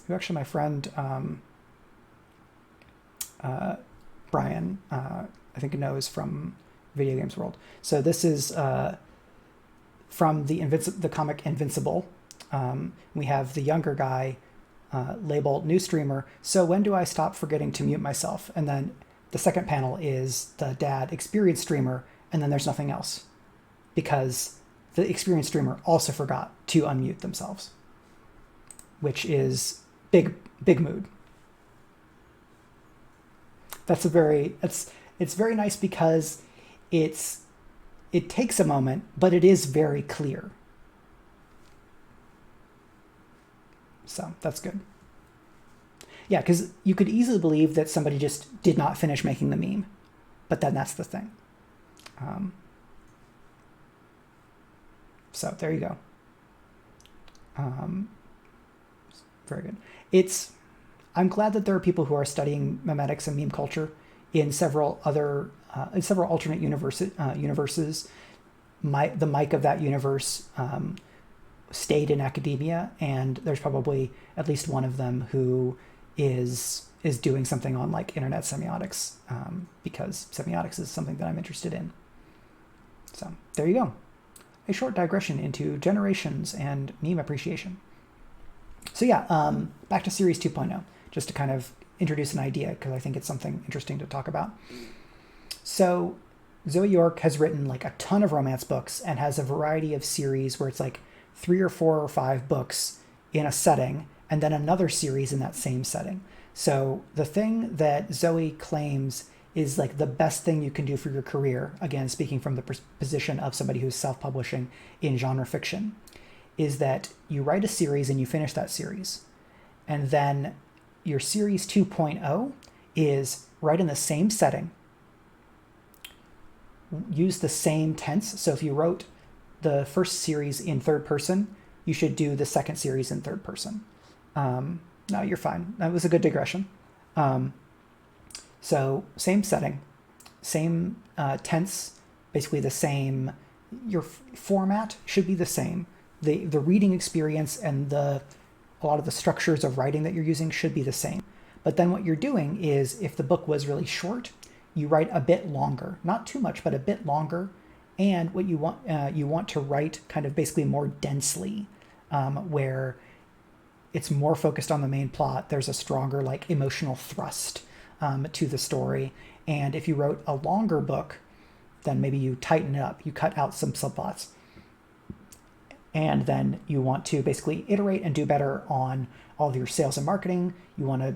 who actually my friend Brian, I think knows from Video Games World. So this is from the comic Invincible. We have the younger guy labeled new streamer. So when do I stop forgetting to mute myself? And then the second panel is the dad experienced streamer, and then there's nothing else because the experienced streamer also forgot to unmute themselves, which is big mood. It's very nice because it takes a moment, but it is very clear. So that's good. Yeah, because you could easily believe that somebody just did not finish making the meme, but then that's the thing. So there you go. Very good. I'm glad that there are people who are studying memetics and meme culture in several alternate universes. The Mike of that universe stayed in academia, and there's probably at least one of them who is doing something on like internet semiotics, because semiotics is something that I'm interested in. So there you go. A short digression into generations and meme appreciation. So yeah, back to Series 2.0, just to kind of introduce an idea, because I think it's something interesting to talk about. So Zoe York has written like a ton of romance books and has a variety of series where it's like 3 or 4 or 5 books in a setting, and then another series in that same setting. So the thing that Zoe claims is like the best thing you can do for your career, again, speaking from the position of somebody who's self-publishing in genre fiction, is that you write a series and you finish that series. And then your Series 2.0 is write in the same setting, use the same tense. So if you wrote the first series in third person, you should do the second series in third person. No, you're fine. That was a good digression. So same setting, same tense, basically the same. Your format should be the same. The reading experience and a lot of the structures of writing that you're using should be the same. But then what you're doing is, if the book was really short, you write a bit longer, not too much, but a bit longer. And what you want to write kind of basically more densely, where it's more focused on the main plot. There's a stronger like emotional thrust to the story. And if you wrote a longer book, then maybe you tighten it up. You cut out some subplots. And then you want to basically iterate and do better on all of your sales and marketing. You want to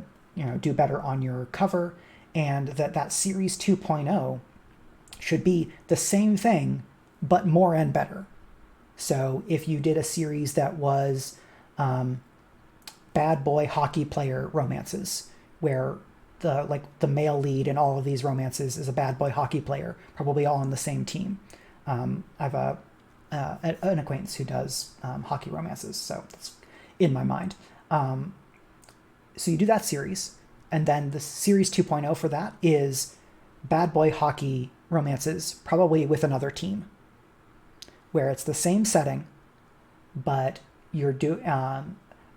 do better on your cover. And that Series 2.0 should be the same thing, but more and better. So if you did a series that was bad boy hockey player romances, where the male lead in all of these romances is a bad boy hockey player, probably all on the same team. I have an acquaintance who does hockey romances, so that's in my mind. So you do that series, and then the Series 2.0 for that is bad boy hockey romances, probably with another team, where it's the same setting, but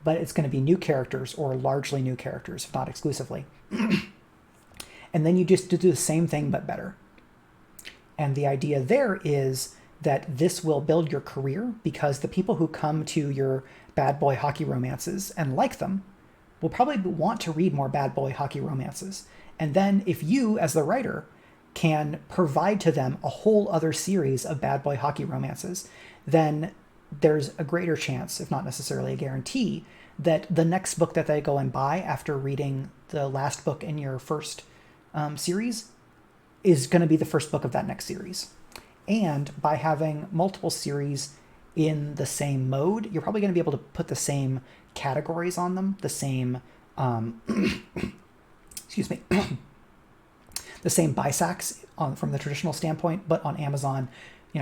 but it's going to be new characters or largely new characters, if not exclusively. And then you just do the same thing but better. And the idea there is that this will build your career because the people who come to your bad boy hockey romances and like them will probably want to read more bad boy hockey romances. And then if you, as the writer, can provide to them a whole other series of bad boy hockey romances, then there's a greater chance, if not necessarily a guarantee, that the next book that they go and buy after reading the last book in your first series is going to be the first book of that next series. And by having multiple series in the same mode, you're probably going to be able to put the same categories on them, the same, excuse me, the same BISACs from the traditional standpoint, but on Amazon.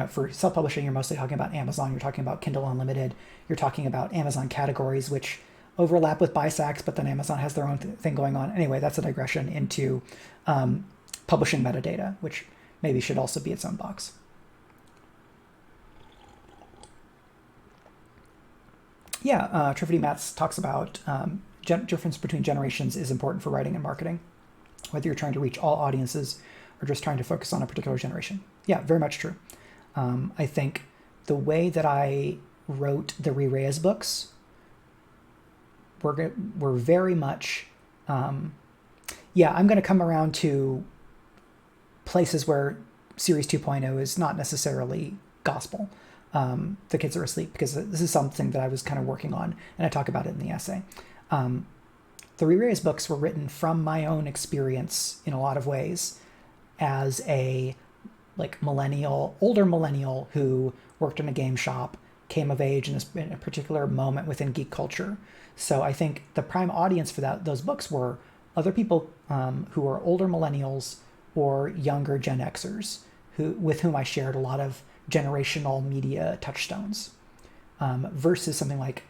For self-publishing, you're mostly talking about Amazon. You're talking about Kindle Unlimited. You're talking about Amazon categories, which overlap with BISACs, but then Amazon has their own thing going on. Anyway, that's a digression into publishing metadata, which maybe should also be its own box. Yeah, Trifity Mats talks about difference between generations is important for writing and marketing, whether you're trying to reach all audiences or just trying to focus on a particular generation. Yeah, very much true. I think the way that I wrote the Reyes books were very much, I'm going to come around to places where Series 2.0 is not necessarily gospel. The kids are asleep, because this is something that I was kind of working on, and I talk about it in the essay. The Reyes books were written from my own experience in a lot of ways as a older millennial who worked in a game shop, came of age in a particular moment within geek culture. So I think the prime audience for those books were other people who were older millennials or younger Gen Xers with whom I shared a lot of generational media touchstones, versus something like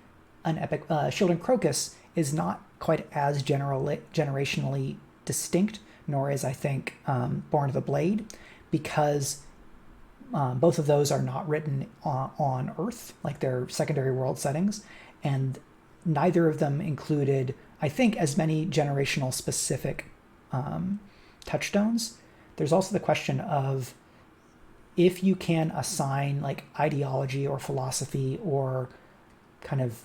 an epic. Shield and Crocus is not quite as generationally distinct, nor is, I think, Born of the Blade, because both of those are not written on Earth, like they're secondary world settings, and neither of them included, I think, as many generational specific touchstones. There's also the question of if you can assign ideology or philosophy or kind of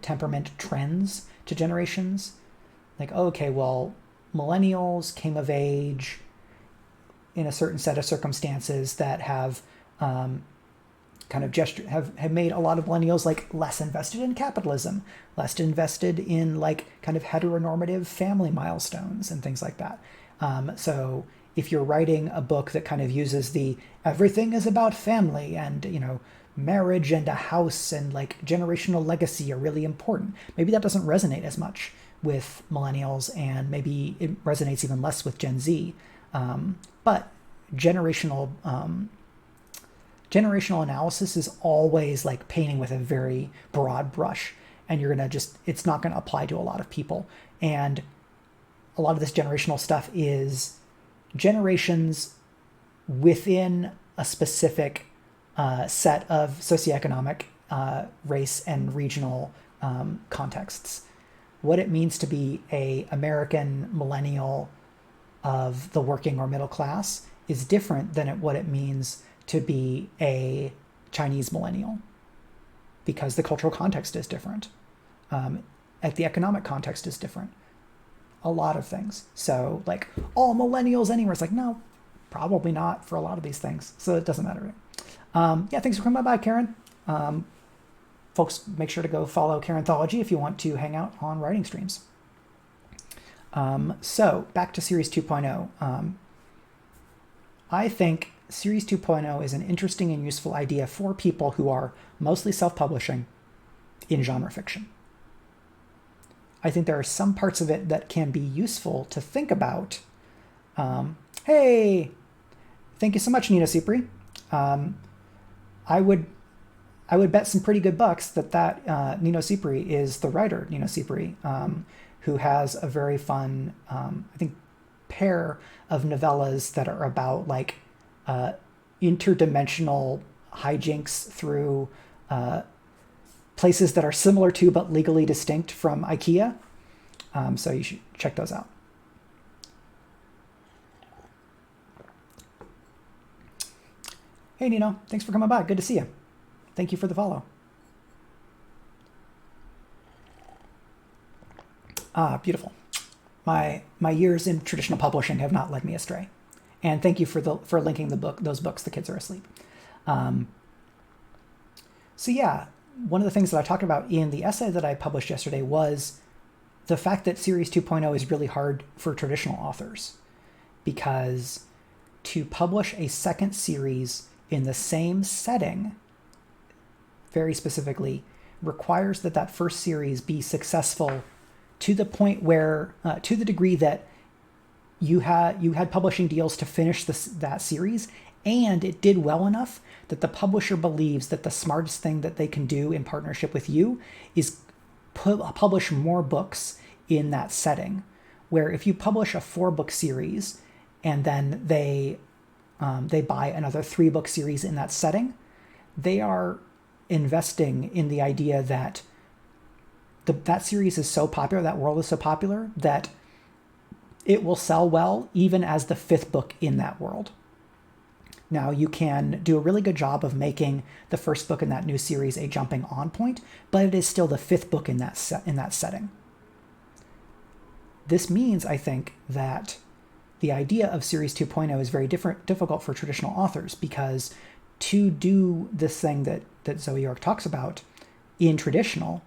temperament trends to generations, okay, well, millennials came of age in a certain set of circumstances that have have made a lot of millennials less invested in capitalism, less invested in kind of heteronormative family milestones and things like that. So if you're writing a book that kind of uses the everything is about family and marriage and a house and generational legacy are really important, maybe that doesn't resonate as much with millennials, and maybe it resonates even less with Gen Z. But generational analysis is always painting with a very broad brush, and it's not gonna apply to a lot of people. And a lot of this generational stuff is generations within a specific set of socioeconomic, race and regional contexts. What it means to be a American millennial of the working or middle class is different than what it means to be a Chinese millennial, because the cultural context is different. The economic context is different. A lot of things. So all millennials anywhere, it's no, probably not for a lot of these things. So it doesn't matter. Thanks for coming by, Karen. Folks, make sure to go follow Karenthology if you want to hang out on writing streams. So back to Series 2.0. I think Series 2.0 is an interesting and useful idea for people who are mostly self-publishing in genre fiction. I think there are some parts of it that can be useful to think about. Hey, thank you so much, Nina Cipri. I would bet some pretty good bucks that Nino Cipri is the writer, Nino Cipri, who has a very fun, I think, pair of novellas that are about interdimensional hijinks through places that are similar to but legally distinct from IKEA. So you should check those out. Hey, Nino. Thanks for coming by. Good to see you. Thank you for the follow. Beautiful. My years in traditional publishing have not led me astray. And thank you for linking those books. The Kids Are Asleep. So yeah, one of the things that I talked about in the essay that I published yesterday was the fact that Series 2.0 is really hard for traditional authors, because to publish a second series in the same setting, very specifically, requires that first series be successful to the point where, to the degree that you had publishing deals to finish that series, and it did well enough that the publisher believes that the smartest thing that they can do in partnership with you is publish more books in that setting. Where if you publish a 4-book series and then they buy another 3-book series in that setting, they are investing in the idea that that series is so popular, that world is so popular, that it will sell well even as the 5th book in that world. Now, you can do a really good job of making the first book in that new series a jumping on point, but it is still the 5th book in that setting. This means, I think, that the idea of Series 2.0 is very difficult for traditional authors, because to do this thing that Zoe York talks about in traditional,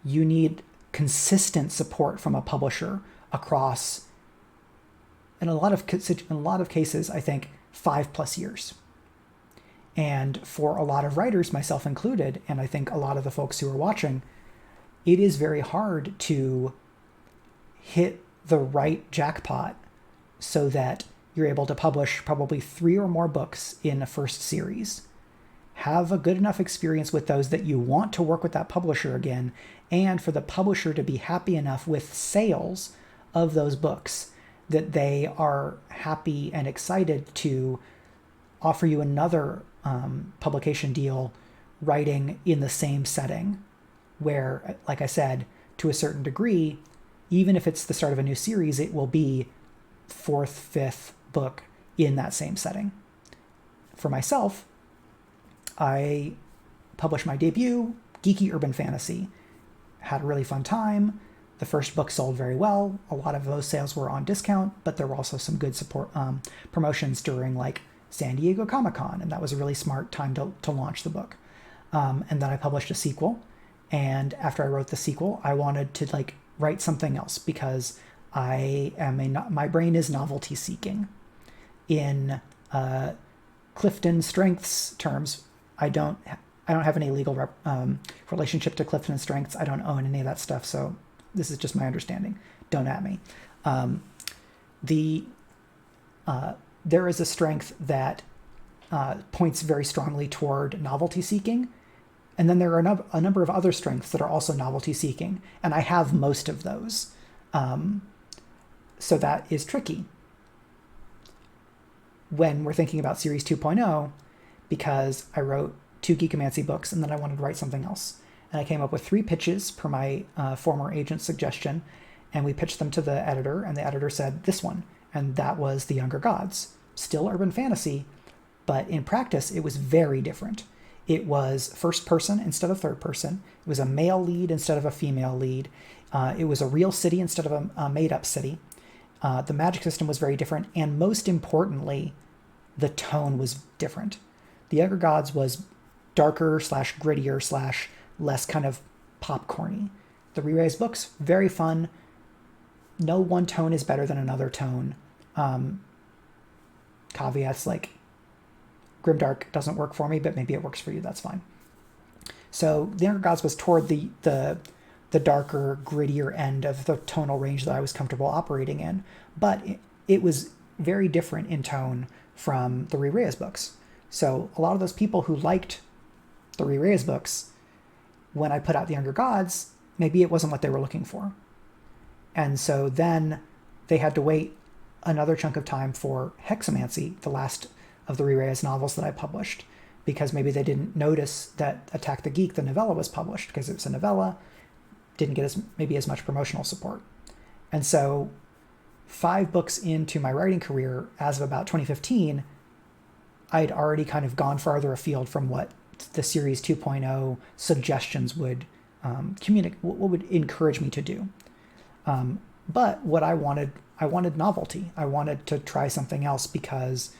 you need consistent support from a publisher across, in a lot of cases, I think, 5+ years. And for a lot of writers, myself included, and I think a lot of the folks who are watching, it is very hard to hit the right jackpot so that you're able to publish probably 3 or more books in a first series, have a good enough experience with those that you want to work with that publisher again, and for the publisher to be happy enough with sales of those books that they are happy and excited to offer you another publication deal writing in the same setting, where, like I said, to a certain degree, even if it's the start of a new series, it will be 4th, 5th book in that same setting. For myself, I published my debut, Geeky Urban Fantasy. Had a really fun time. The first book sold very well. A lot of those sales were on discount, but there were also some good support promotions during like San Diego Comic-Con, and that was a really smart time to launch the book. And then I published a sequel, and after I wrote the sequel, I wanted to write something else, because my brain is novelty seeking. In Clifton Strengths terms, I don't have any legal relationship to Clifton Strengths. I don't own any of that stuff, so this is just my understanding. Don't at me. There is a strength that points very strongly toward novelty seeking, and then there are a number of other strengths that are also novelty seeking, and I have most of those. So that is tricky when we're thinking about Series 2.0, because I wrote 2 Geekomancy books and then I wanted to write something else. And I came up with 3 pitches per my former agent's suggestion, and we pitched them to the editor, and the editor said this one, and that was The Younger Gods. Still urban fantasy, but in practice it was very different. It was first person instead of third person. It was a male lead instead of a female lead. It was a real city instead of a made-up city. The magic system was very different, and most importantly, the tone was different. The Younger Gods was darker / grittier / less kind of popcorny. The re-raised books, very fun. No one tone is better than another tone. Caveats like Grimdark doesn't work for me, but maybe it works for you. That's fine. So The Younger Gods was toward the darker, grittier end of the tonal range that I was comfortable operating in, but it was very different in tone from the Re-Reyes books. So a lot of those people who liked the Re-Reyes books, when I put out The Younger Gods, maybe it wasn't what they were looking for. And so then they had to wait another chunk of time for Hexamancy, the last of the Re-Reyes novels that I published, because maybe they didn't notice that Attack the Geek, the novella, was published because it was a novella, didn't get maybe as much promotional support. And so 5 books into my writing career, as of about 2015, I'd already kind of gone farther afield from what the Series 2.0 suggestions would communicate, what would encourage me to do. But what I wanted novelty. I wanted to try something else, because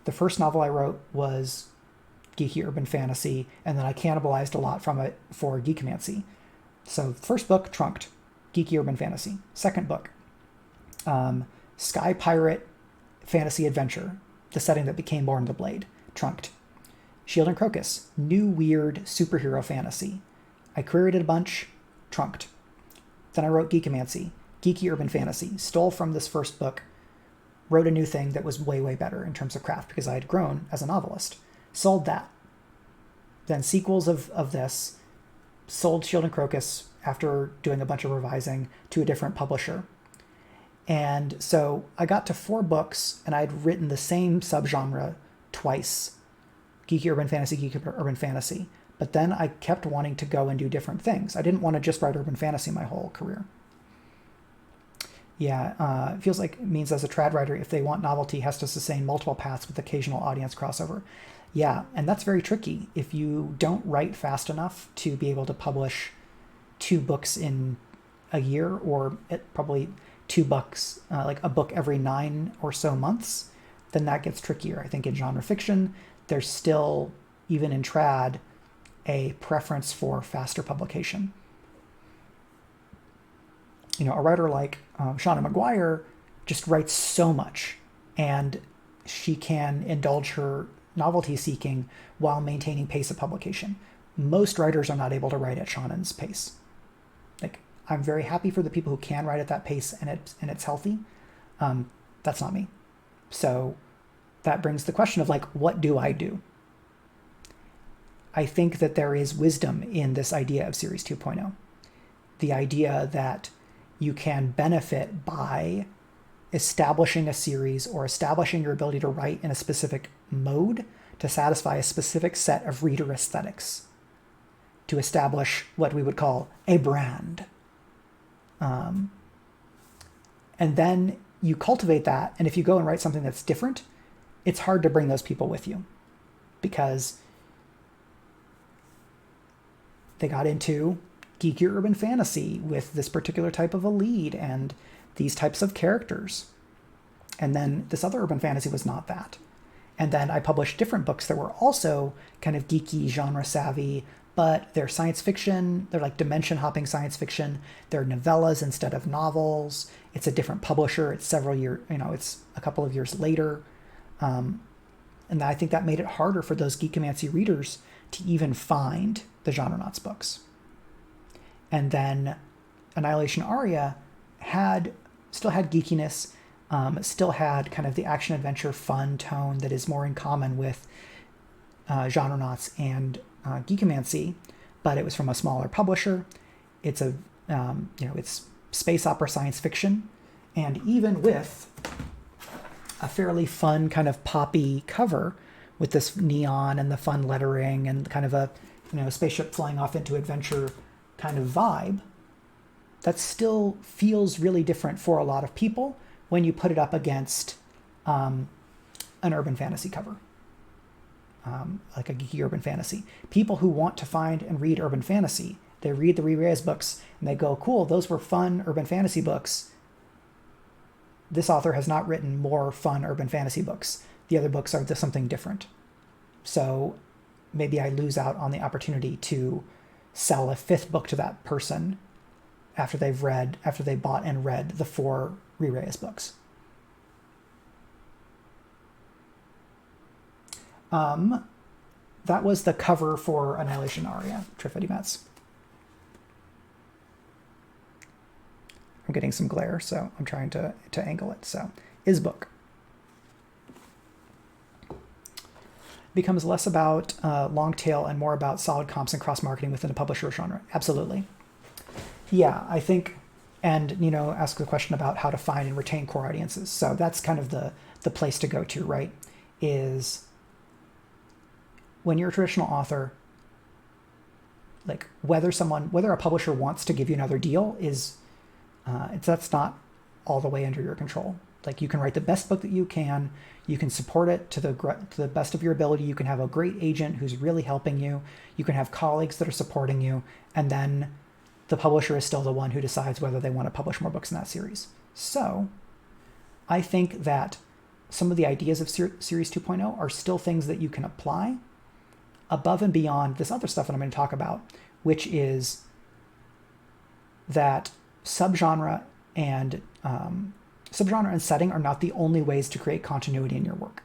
the first novel I wrote was geeky urban fantasy, and then I cannibalized a lot from it for geekomancy. So first book, Trunked, geeky urban fantasy. Second book, Sky Pirate fantasy adventure, the setting that became Born of the Blade, Trunked. Shield and Crocus, new weird superhero fantasy. I queried it a bunch, Trunked. Then I wrote Geekomancy, geeky urban fantasy, stole from this first book, wrote a new thing that was way, way better in terms of craft because I had grown as a novelist. Sold that. Then sequels of this, sold Shield and Crocus after doing a bunch of revising to a different publisher. And so I got to 4 books, and I'd written the same subgenre twice, geeky urban fantasy. But then I kept wanting to go and do different things. I didn't want to just write urban fantasy my whole career. Yeah, it feels like it means as a trad writer, if they want novelty, has to sustain multiple paths with occasional audience crossover. Yeah, and that's very tricky. If you don't write fast enough to be able to publish 2 books in a year, or probably 2 books, like a book every 9 or so months, then that gets trickier. I think in genre fiction, there's still, even in trad, a preference for faster publication. You know, a writer like Shauna McGuire just writes so much, and she can indulge her novelty seeking while maintaining pace of publication. Most writers are not able to write at Shauna's pace. Like, I'm very happy for the people who can write at that pace and it's healthy. That's not me. So that brings the question of, like, what do I do? I think that there is wisdom in this idea of Series 2.0. The idea that you can benefit by establishing a series or establishing your ability to write in a specific mode to satisfy a specific set of reader aesthetics, to establish what we would call a brand. And then you cultivate that, and if you go and write something that's different, it's hard to bring those people with you, because they got into geeky urban fantasy with this particular type of a lead and these types of characters. And then this other urban fantasy was not that. And then I published different books that were also kind of geeky, genre savvy, but they're science fiction. They're like dimension hopping science fiction. They're novellas instead of novels. It's a different publisher. It's several years, it's a couple of years later. And I think that made it harder for those geekomancy readers to even find the Genrenauts books. And then Annihilation Aria still had geekiness, still had kind of the action-adventure fun tone that is more in common with Genrenauts and geekomancy, but it was from a smaller publisher. It's it's space opera science fiction, and even with a fairly fun kind of poppy cover with this neon and the fun lettering and kind of a spaceship flying off into adventure kind of vibe, that still feels really different for a lot of people when you put it up against an urban fantasy cover, like a geeky urban fantasy. People who want to find and read urban fantasy, they read the Reyes books and they go, cool, those were fun urban fantasy books. This author has not written more fun urban fantasy books. The other books are something different. So maybe I lose out on the opportunity to sell a 5th book to that person after they bought and read the 4 Reyes books. That was the cover for Annihilation Aria, Trifidi Metz. I'm getting some glare, so I'm trying to angle it. So, is book. Becomes less about long tail and more about solid comps and cross-marketing within a publisher genre. Absolutely. Yeah, I think, and, ask the question about how to find and retain core audiences. So that's kind of the place to go to, right? Is when you're a traditional author, like whether a publisher wants to give you another deal that's not all the way under your control. Like you can write the best book that you can support it to the best of your ability, you can have a great agent who's really helping you, you can have colleagues that are supporting you, and then the publisher is still the one who decides whether they want to publish more books in that series. So I think that some of the ideas of Series 2.0 are still things that you can apply above and beyond this other stuff that I'm going to talk about, which is that subgenre and setting are not the only ways to create continuity in your work.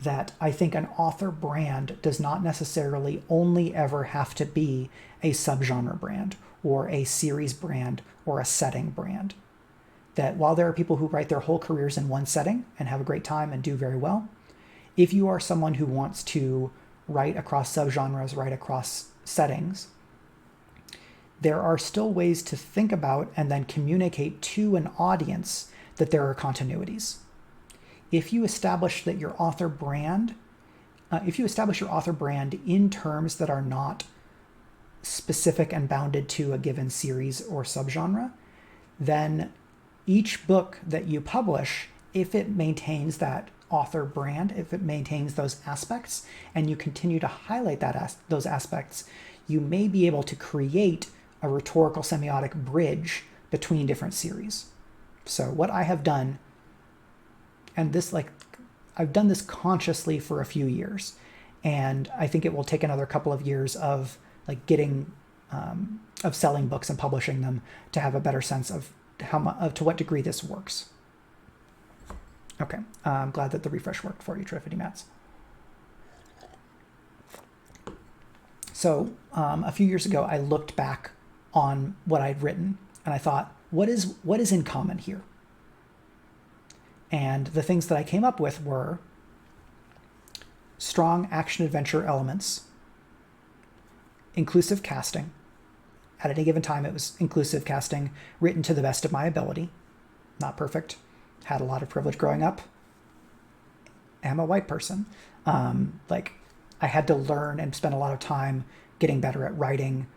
That I think an author brand does not necessarily only ever have to be a subgenre brand or a series brand or a setting brand. That while there are people who write their whole careers in one setting and have a great time and do very well, if you are someone who wants to write across subgenres, write across settings, there are still ways to think about and then communicate to an audience that there are continuities. If you establish that your author brand, in terms that are not specific and bounded to a given series or subgenre, then each book that you publish, if it maintains that author brand, if it maintains those aspects, and you continue to highlight those aspects, you may be able to create a rhetorical semiotic bridge between different series. So what I have done, and I've done this consciously for a few years, and I think it will take another couple of years of of selling books and publishing them to have a better sense of to what degree this works. Okay, I'm glad that the refresh worked for you, Trifity Mats. So a few years ago, I looked back on what I'd written, and I thought, what is in common here? And the things that I came up with were strong action-adventure elements, inclusive casting. At any given time, it was inclusive casting written to the best of my ability. Not perfect. Had a lot of privilege growing up. Am a white person. I had to learn and spend a lot of time getting better at writing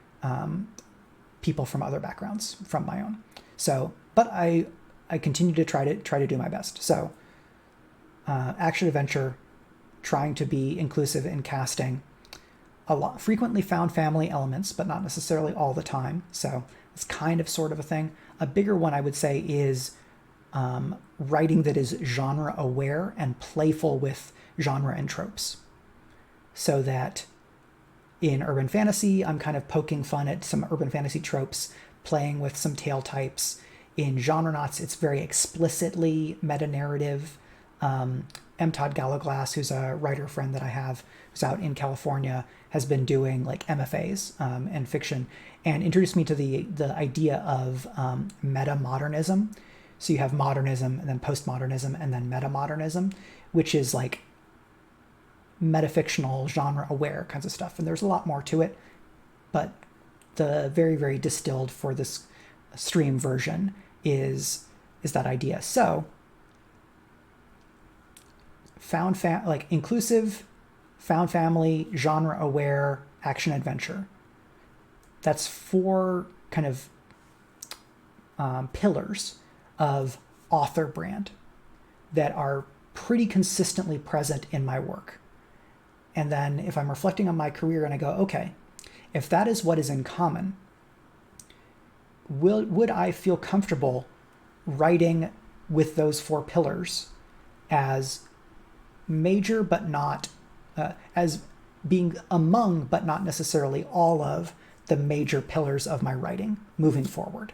people from other backgrounds from my own. So, but I continue to try to do my best. So, action adventure, trying to be inclusive in casting, frequently found family elements, but not necessarily all the time. So it's kind of sort of a thing. A bigger one I would say is writing that is genre aware and playful with genre and tropes. So that in urban fantasy, I'm kind of poking fun at some urban fantasy tropes, playing with some tale types. In genre knots, it's very explicitly meta-narrative. M. Todd Gallaglass, who's a writer friend that I have, who's out in California, has been doing like MFAs and fiction, and introduced me to the idea of meta-modernism. So you have modernism, and then postmodernism, and then meta-modernism, which is like metafictional, genre-aware kinds of stuff. And there's a lot more to it, but the very, very distilled for this stream version is that idea. So inclusive, found family, genre-aware, action-adventure. That's 4 kind of pillars of author brand that are pretty consistently present in my work. And then if I'm reflecting on my career and I go, okay, if that is what is in common, would I feel comfortable writing with those 4 pillars as major but not, as being among but not necessarily all of the major pillars of my writing moving forward?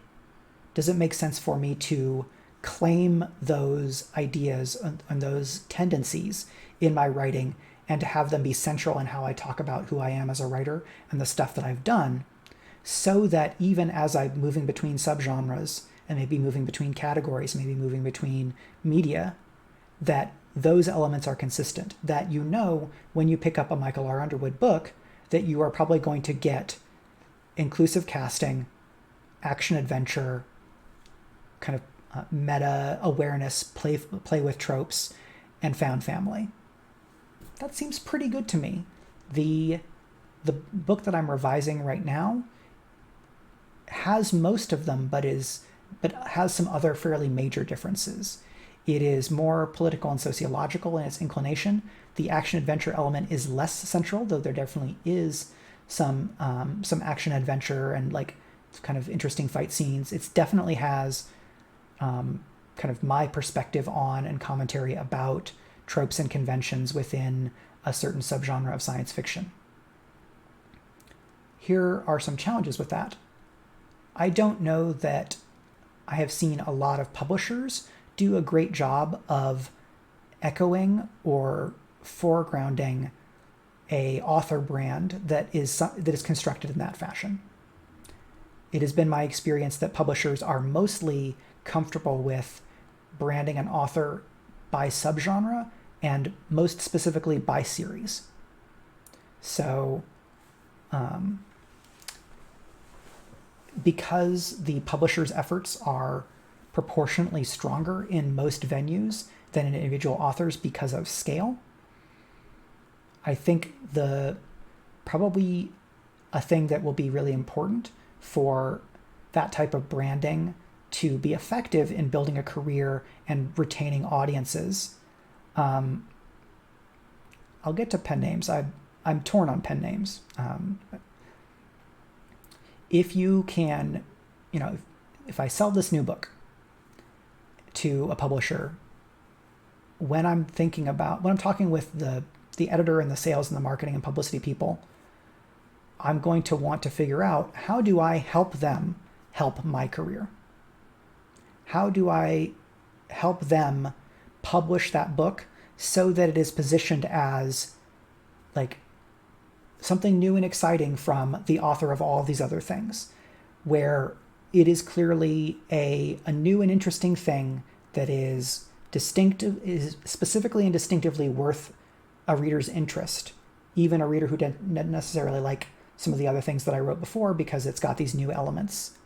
Does it make sense for me to claim those ideas and those tendencies in my writing and to have them be central in how I talk about who I am as a writer and the stuff that I've done, so that even as I'm moving between subgenres and maybe moving between categories, maybe moving between media, that those elements are consistent, that you know when you pick up a Michael R. Underwood book that you are probably going to get inclusive casting, action-adventure, kind of meta-awareness, play with tropes, and found family. that seems pretty good to me. The book that I'm revising right now has most of them, but has some other fairly major differences. It is more political and sociological in its inclination. The action-adventure element is less central, though there definitely is some action-adventure and like kind of interesting fight scenes. It definitely has kind of my perspective on and commentary about tropes and conventions within a certain subgenre of science fiction. Here are some challenges with that. I don't know that I have seen a lot of publishers do a great job of echoing or foregrounding a author brand that is constructed in that fashion. It has been my experience that publishers are mostly comfortable with branding an author by subgenre and most specifically by series. So, because the publisher's efforts are proportionately stronger in most venues than in individual authors because of scale, I think probably a thing that will be really important for that type of branding to be effective in building a career and retaining audiences. I'll get to pen names. I'm torn on pen names. If you can, if I sell this new book to a publisher, when I'm talking with the editor and the sales and the marketing and publicity people, I'm going to want to figure out, how do I help them help my career? How do I help them publish that book so that it is positioned as like something new and exciting from the author of all of these other things, where it is clearly a new and interesting thing that is specifically and distinctively worth a reader's interest, even a reader who didn't necessarily like some of the other things that I wrote before because it's got these new elements.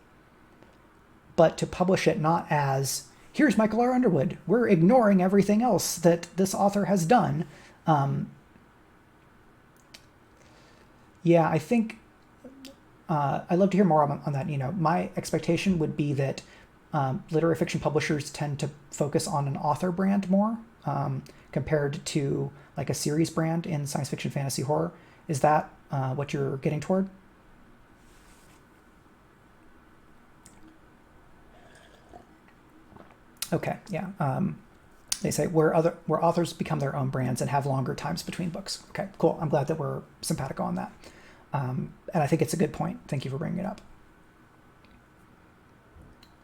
But to publish it not as, here's Michael R. Underwood, we're ignoring everything else that this author has done. I think I'd love to hear more on that. My expectation would be that literary fiction publishers tend to focus on an author brand more compared to like a series brand in science fiction, fantasy, horror. Is that what you're getting toward? Okay, yeah. They say where authors become their own brands and have longer times between books. Okay, cool. I'm glad that we're simpatico on that. And I think it's a good point. Thank you for bringing it up.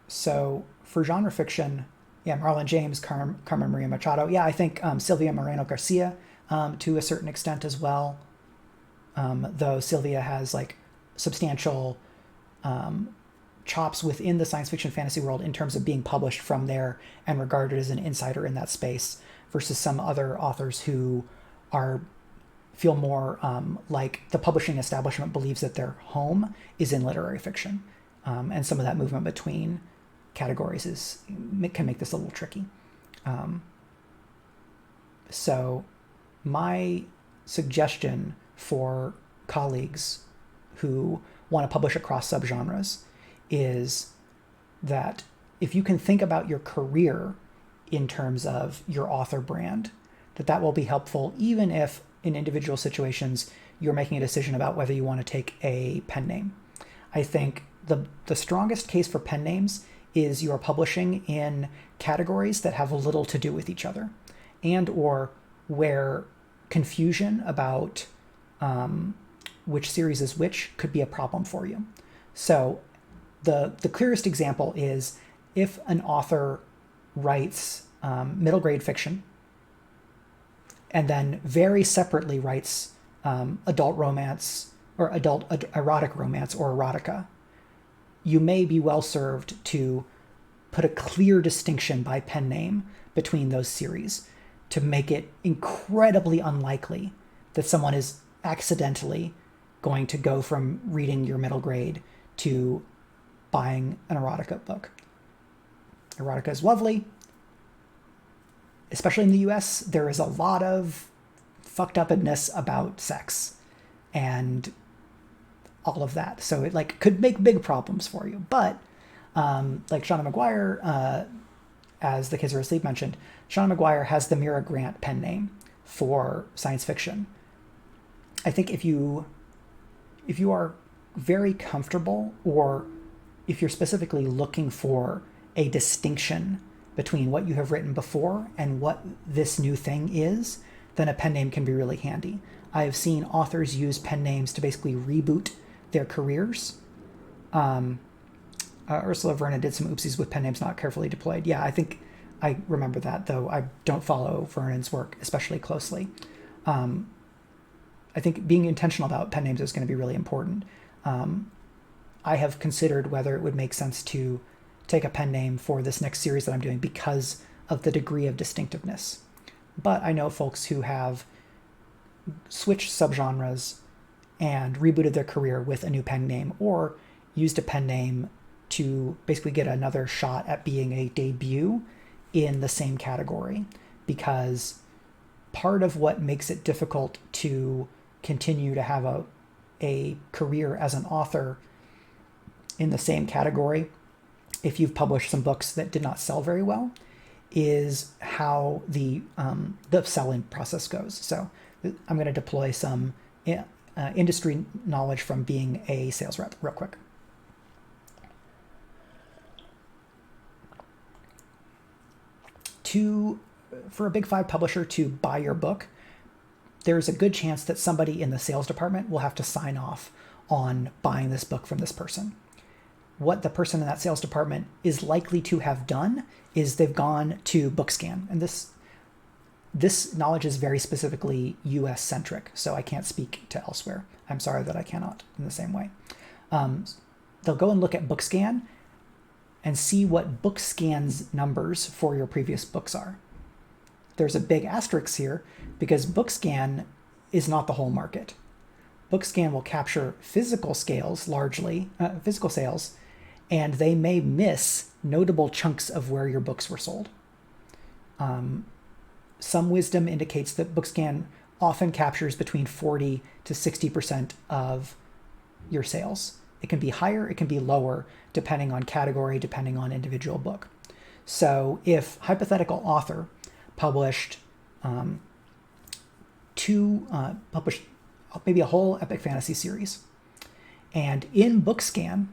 So for genre fiction, Marlon James, Carmen Maria Machado. I think Silvia Moreno Garcia to a certain extent as well. Though Silvia has like substantial chops within the science fiction fantasy world in terms of being published from there and regarded as an insider in that space, versus some other authors who feel more like the publishing establishment believes that their home is in literary fiction. And some of that movement between categories can make this a little tricky. So my suggestion for colleagues who want to publish across subgenres is that if you can think about your career in terms of your author brand, that will be helpful, even if in individual situations you're making a decision about whether you want to take a pen name. I think the strongest case for pen names is you're publishing in categories that have little to do with each other, and or where confusion about which series is which could be a problem for you. So the clearest example is if an author writes middle grade fiction and then very separately writes adult romance or adult erotic romance or erotica, you may be well served to put a clear distinction by pen name between those series to make it incredibly unlikely that someone is accidentally going to go from reading your middle grade to buying an erotica book. Erotica is lovely. Especially in the US, there is a lot of fucked upness about sex and all of that. So it like could make big problems for you. But like Shauna McGuire, as the kids are asleep mentioned, Shauna McGuire has the Mira Grant pen name for science fiction. I think if you are very comfortable, or if you're specifically looking for a distinction between what you have written before and what this new thing is, then a pen name can be really handy. I have seen authors use pen names to basically reboot their careers. Ursula Vernon did some oopsies with pen names not carefully deployed. Yeah, I think I remember that, though I don't follow Vernon's work especially closely. I think being intentional about pen names is going to be really important. I have considered whether it would make sense to take a pen name for this next series that I'm doing because of the degree of distinctiveness. But I know folks who have switched subgenres and rebooted their career with a new pen name, or used a pen name to basically get another shot at being a debut in the same category. Because part of what makes it difficult to continue to have a career as an author in the same category, if you've published some books that did not sell very well, is how the sell-in process goes. So I'm going to deploy some industry knowledge from being a sales rep real quick. For a Big Five publisher to buy your book, there's a good chance that somebody in the sales department will have to sign off on buying this book from this person. What the person in that sales department is likely to have done is they've gone to BookScan. And this knowledge is very specifically US centric, so I can't speak to elsewhere. I'm sorry that I cannot in the same way. They'll go and look at BookScan and see what BookScan's numbers for your previous books are. There's a big asterisk here because BookScan is not the whole market. BookScan will capture physical scales largely, physical sales, and they may miss notable chunks of where your books were sold. Some wisdom indicates that BookScan often captures between 40 to 60% of your sales. It can be higher, it can be lower, depending on category, depending on individual book. So if hypothetical author published maybe a whole epic fantasy series, and in BookScan,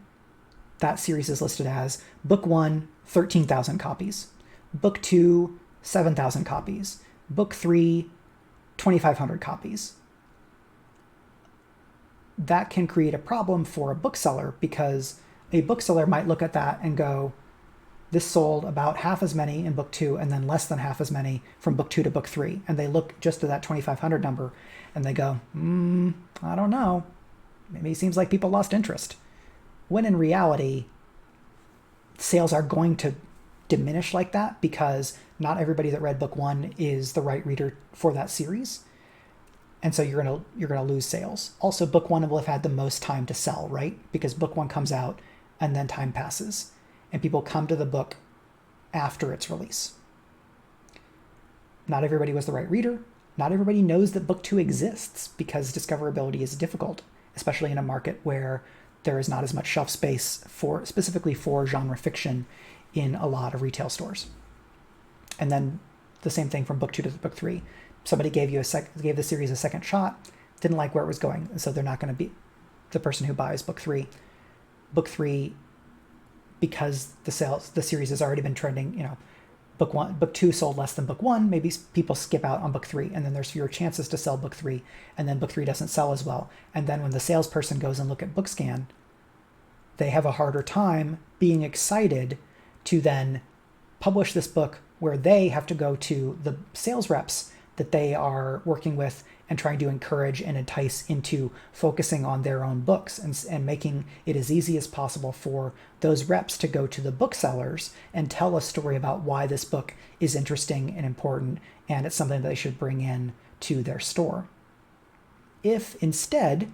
that series is listed as book 1, 13,000 copies, book 2, 7,000 copies, book 3, 2,500 copies. That can create a problem for a bookseller, because a bookseller might look at that and go, this sold about half as many in book 2 and then less than half as many from book 2 to book 3. And they look just at that 2,500 number and they go, I don't know. Maybe it seems like people lost interest. When in reality, sales are going to diminish like that because not everybody that read book 1 is the right reader for that series. And so you're gonna lose sales. Also, book 1 will have had the most time to sell, right? Because book 1 comes out and then time passes. And people come to the book after its release. Not everybody was the right reader. Not everybody knows that book 2 exists because discoverability is difficult, especially in a market where there is not as much shelf space specifically for genre fiction in a lot of retail stores. And then the same thing from book 2 to book 3. Somebody gave the series a second shot, didn't like where it was going, and so they're not going to be the person who buys book 3. Book 3, because the series has already been trending, book 2 sold less than book 1, maybe people skip out on book 3, and then there's fewer chances to sell book 3, and then book 3 doesn't sell as well. And then when the salesperson goes and look at BookScan, they have a harder time being excited to then publish this book where they have to go to the sales reps that they are working with and trying to encourage and entice into focusing on their own books and making it as easy as possible for those reps to go to the booksellers and tell a story about why this book is interesting and important and it's something that they should bring in to their store. If instead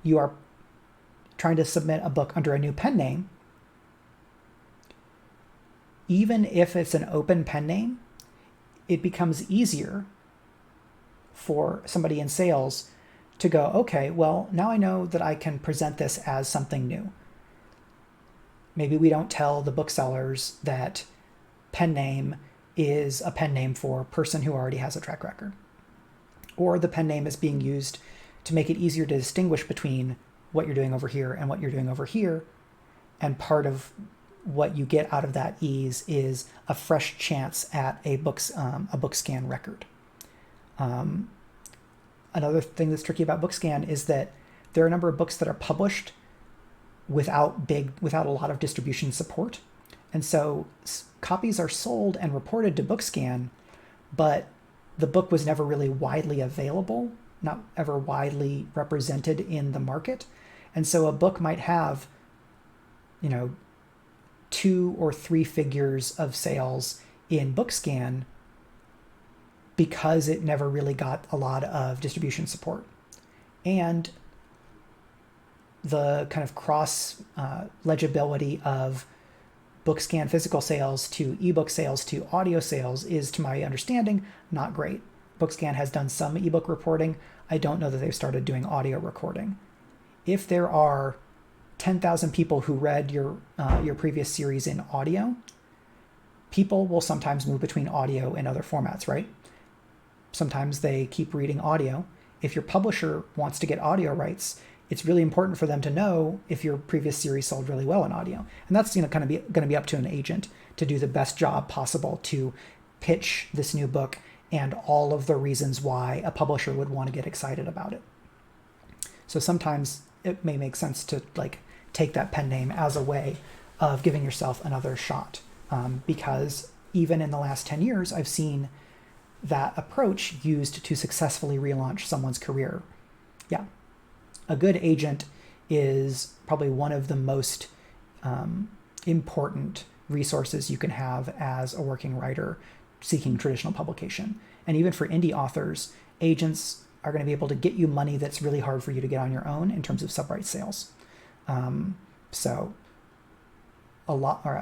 you are trying to submit a book under a new pen name, even if it's an open pen name, it becomes easier for somebody in sales to go, okay, well, now I know that I can present this as something new. Maybe we don't tell the booksellers that pen name is a pen name for person who already has a track record. Or the pen name is being used to make it easier to distinguish between what you're doing over here and what you're doing over here. And part of what you get out of that ease is a fresh chance at a book scan record. Another thing that's tricky about BookScan is that there are a number of books that are published without a lot of distribution support. And so copies are sold and reported to BookScan, but the book was never really widely available, not ever widely represented in the market. And so a book might have, 2 or 3 figures of sales in BookScan because it never really got a lot of distribution support. And the kind of cross legibility of BookScan physical sales to ebook sales to audio sales is, to my understanding, not great. BookScan has done some ebook reporting. I don't know that they've started doing audio recording. If there are 10,000 people who read your previous series in audio, people will sometimes move between audio and other formats, right? Sometimes they keep reading audio. If your publisher wants to get audio rights, it's really important for them to know if your previous series sold really well in audio. And that's kind of going to be up to an agent to do the best job possible to pitch this new book and all of the reasons why a publisher would want to get excited about it. So sometimes it may make sense to take that pen name as a way of giving yourself another shot, because even in the last 10 years, I've seen that approach used to successfully relaunch someone's career. Yeah. A good agent is probably one of the most important resources you can have as a working writer seeking traditional publication. And even for indie authors, agents are going to be able to get you money that's really hard for you to get on your own in terms of subright sales. I've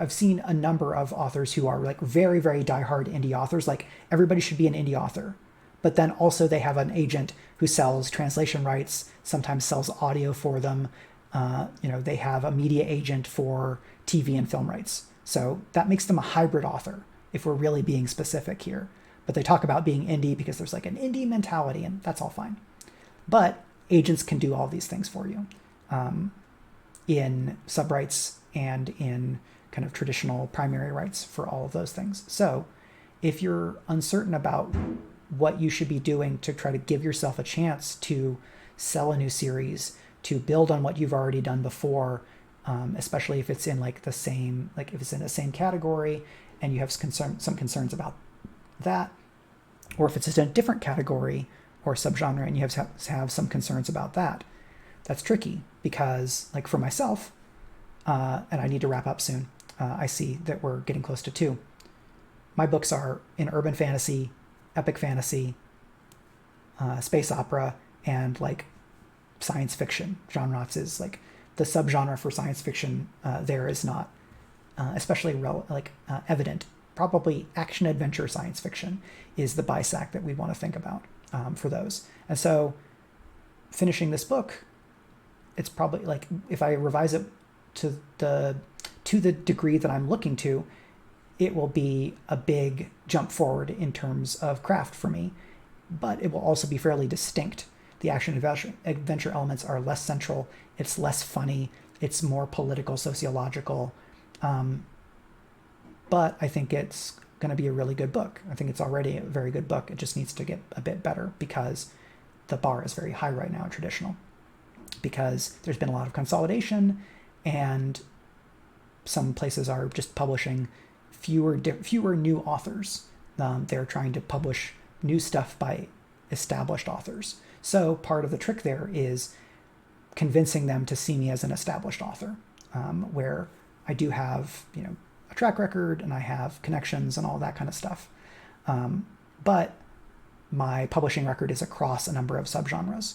seen a number of authors who are very, very diehard indie authors. Everybody should be an indie author. But then also they have an agent who sells translation rights, sometimes sells audio for them. They have a media agent for TV and film rights. So that makes them a hybrid author, if we're really being specific here. But they talk about being indie because there's an indie mentality, and that's all fine. But agents can do all these things for you in subrights and in kind of traditional primary rights for all of those things. So if you're uncertain about what you should be doing to try to give yourself a chance to sell a new series, to build on what you've already done before, especially if it's in the same category and you have some concerns about that, or if it's in a different category or subgenre and you have some concerns about that. That's tricky because, for myself, and I need to wrap up soon, I see that we're getting close to 2. My books are in urban fantasy, epic fantasy, space opera, and science fiction. Genres is the subgenre for science fiction there is not especially evident. Probably action adventure science fiction is the BISAC that we want to think about for those. And so finishing this book, it's probably if I revise it to the degree that I'm looking to, it will be a big jump forward in terms of craft for me, but it will also be fairly distinct. The action adventure elements are less central. It's less funny. It's more political, sociological. But I think it's going to be a really good book. I think it's already a very good book. It just needs to get a bit better because the bar is very high right now in traditional, because there's been a lot of consolidation and some places are just publishing fewer new authors. They're trying to publish new stuff by established authors. So part of the trick there is convincing them to see me as an established author, where I do have, a track record and I have connections and all that kind of stuff. But my publishing record is across a number of subgenres.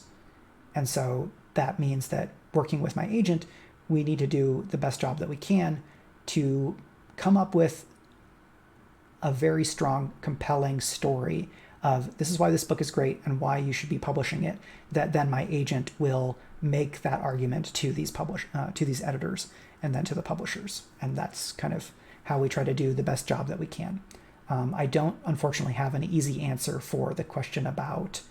And so that means that working with my agent, we need to do the best job that we can to come up with a very strong, compelling story of this is why this book is great and why you should be publishing it, that then my agent will make that argument to these editors and then to the publishers. And that's kind of how we try to do the best job that we can. I don't, unfortunately, have an easy answer for the question about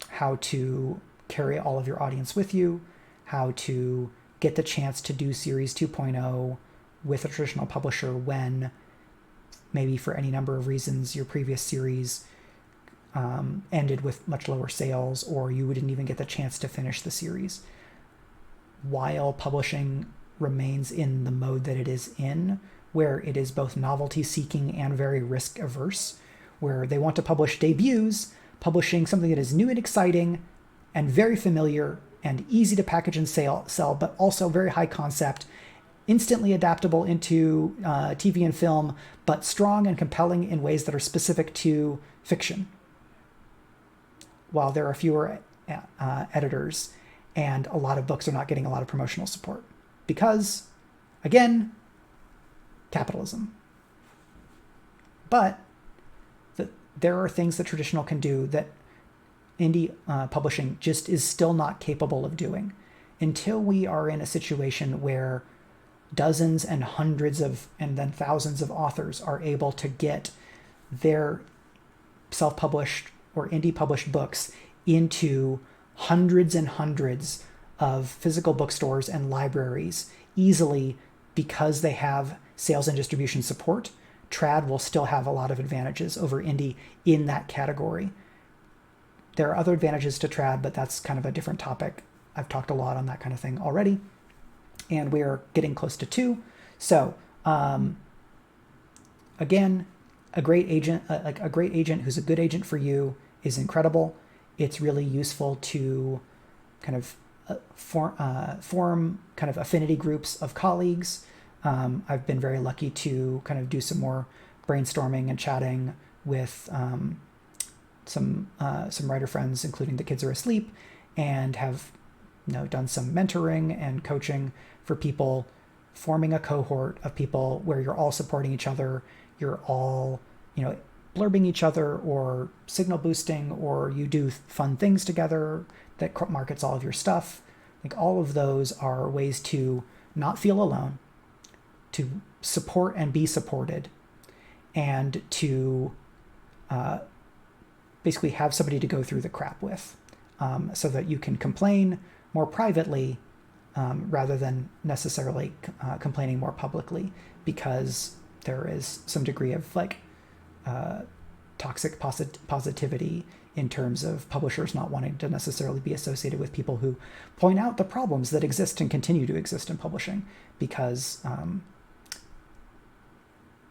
how to carry all of your audience with you, how to get the chance to do Series 2.0 with a traditional publisher when maybe for any number of reasons your previous series ended with much lower sales, or you didn't even get the chance to finish the series. While publishing remains in the mode that it is in, where it is both novelty seeking and very risk averse, where they want to publish debuts, publishing something that is new and exciting and very familiar and easy to package and sell, but also very high concept, instantly adaptable into TV and film, but strong and compelling in ways that are specific to fiction. While there are fewer editors and a lot of books are not getting a lot of promotional support. Because, again, capitalism. But there are things that traditional can do that indie publishing just is still not capable of doing. Until we are in a situation where dozens and hundreds of and then thousands of authors are able to get their self-published or indie published books into hundreds and hundreds of physical bookstores and libraries easily because they have sales and distribution support, trad will still have a lot of advantages over indie in that category. There are other advantages to trad, but that's kind of a different topic. I've talked a lot on that kind of thing already, and we're getting close to 2. So again, a great agent, like a great agent who's a good agent for you, is incredible. It's really useful to kind of form kind of affinity groups of colleagues. I've been very lucky to kind of do some more brainstorming and chatting with some writer friends, including The Kids Are Asleep, and have done some mentoring and coaching for people, forming a cohort of people where you're all supporting each other, you're all blurbing each other or signal boosting, or you do fun things together that markets all of your stuff. Like, all of those are ways to not feel alone, to support and be supported, and to basically have somebody to go through the crap with, so that you can complain more privately rather than necessarily complaining more publicly, because there is some degree of toxic positivity in terms of publishers not wanting to necessarily be associated with people who point out the problems that exist and continue to exist in publishing because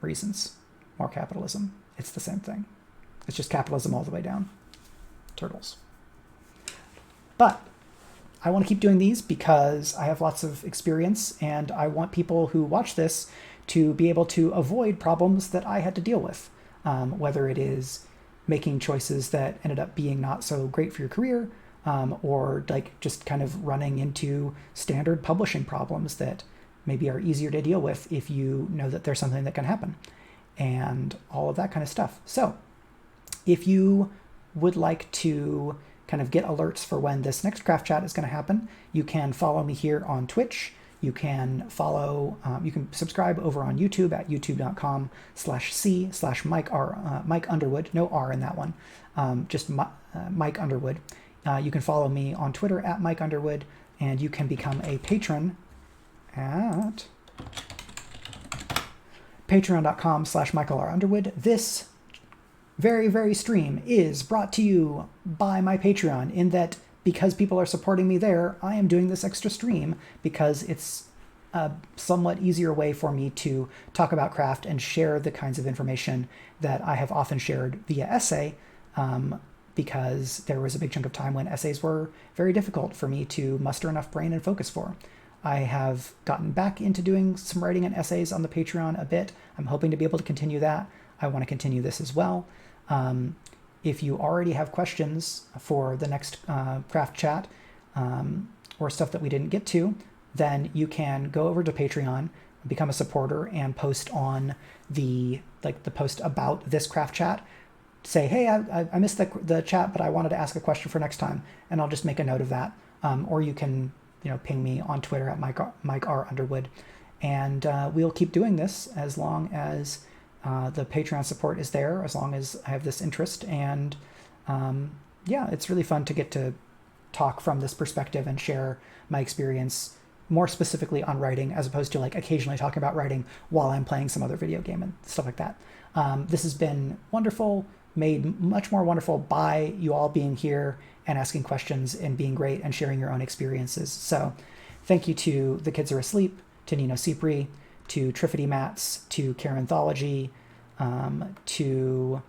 reasons. More capitalism. It's the same thing. It's just capitalism all the way down. Turtles. But I want to keep doing these because I have lots of experience, and I want people who watch this to be able to avoid problems that I had to deal with, whether it is making choices that ended up being not so great for your career, or just kind of running into standard publishing problems that maybe are easier to deal with if you know that there's something that can happen, and all of that kind of stuff. So if you would like to kind of get alerts for when this next craft chat is going to happen, you can follow me here on Twitch. You can you can subscribe over on YouTube at youtube.com/c/Mike Underwood. No R in that one. Just Mike Underwood. You can follow me on Twitter at Mike Underwood, and you can become a patron at patreon.com/Michael R. Underwood. This very stream is brought to you by my Patreon, in that because people are supporting me there, I am doing this extra stream because it's a somewhat easier way for me to talk about craft and share the kinds of information that I have often shared via essay, because there was a big chunk of time when essays were very difficult for me to muster enough brain and focus for. I have gotten back into doing some writing and essays on the Patreon a bit. I'm hoping to be able to continue that. I want to continue this as well. If you already have questions for the next craft chat, or stuff that we didn't get to, then you can go over to Patreon, become a supporter, and post on the post about this craft chat say, hey, I missed the chat, but I wanted to ask a question for next time, and I'll just make a note of that. Or you can, ping me on Twitter at Mike R. Underwood, and we'll keep doing this as long as the Patreon support is there, as long as I have this interest. And yeah, it's really fun to get to talk from this perspective and share my experience more specifically on writing, as opposed to like occasionally talking about writing while I'm playing some other video game and stuff like that. This has been wonderful, made much more wonderful by you all being here and asking questions and being great and sharing your own experiences. So thank you to The Kids Are Asleep, to Nino Cipri, to Triffity Mats, to Karenthology, to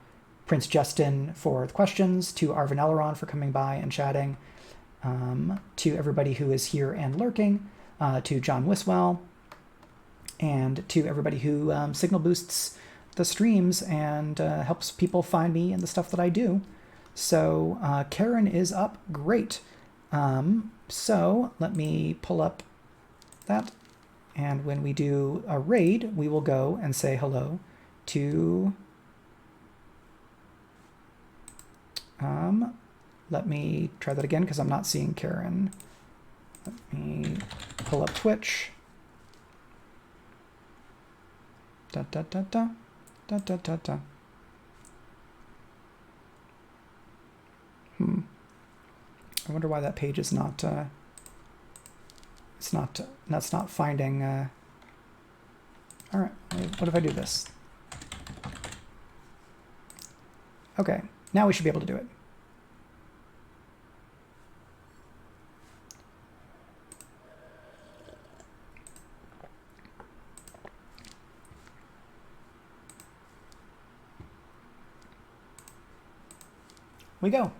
Prince Justin for the questions, to Arvin Eleron for coming by and chatting, to everybody who is here and lurking, to John Wiswell, and to everybody who signal boosts the streams and helps people find me and the stuff that I do. So Karen is up. Great. So let me pull up that. And when we do a raid, we will go and say hello to... let me try that again because I'm not seeing Karen. Let me pull up Twitch. Da da da da da da da da. I wonder why that page is not. That's not finding. All right. What if I do this? Okay. Now we should be able to do it. We go.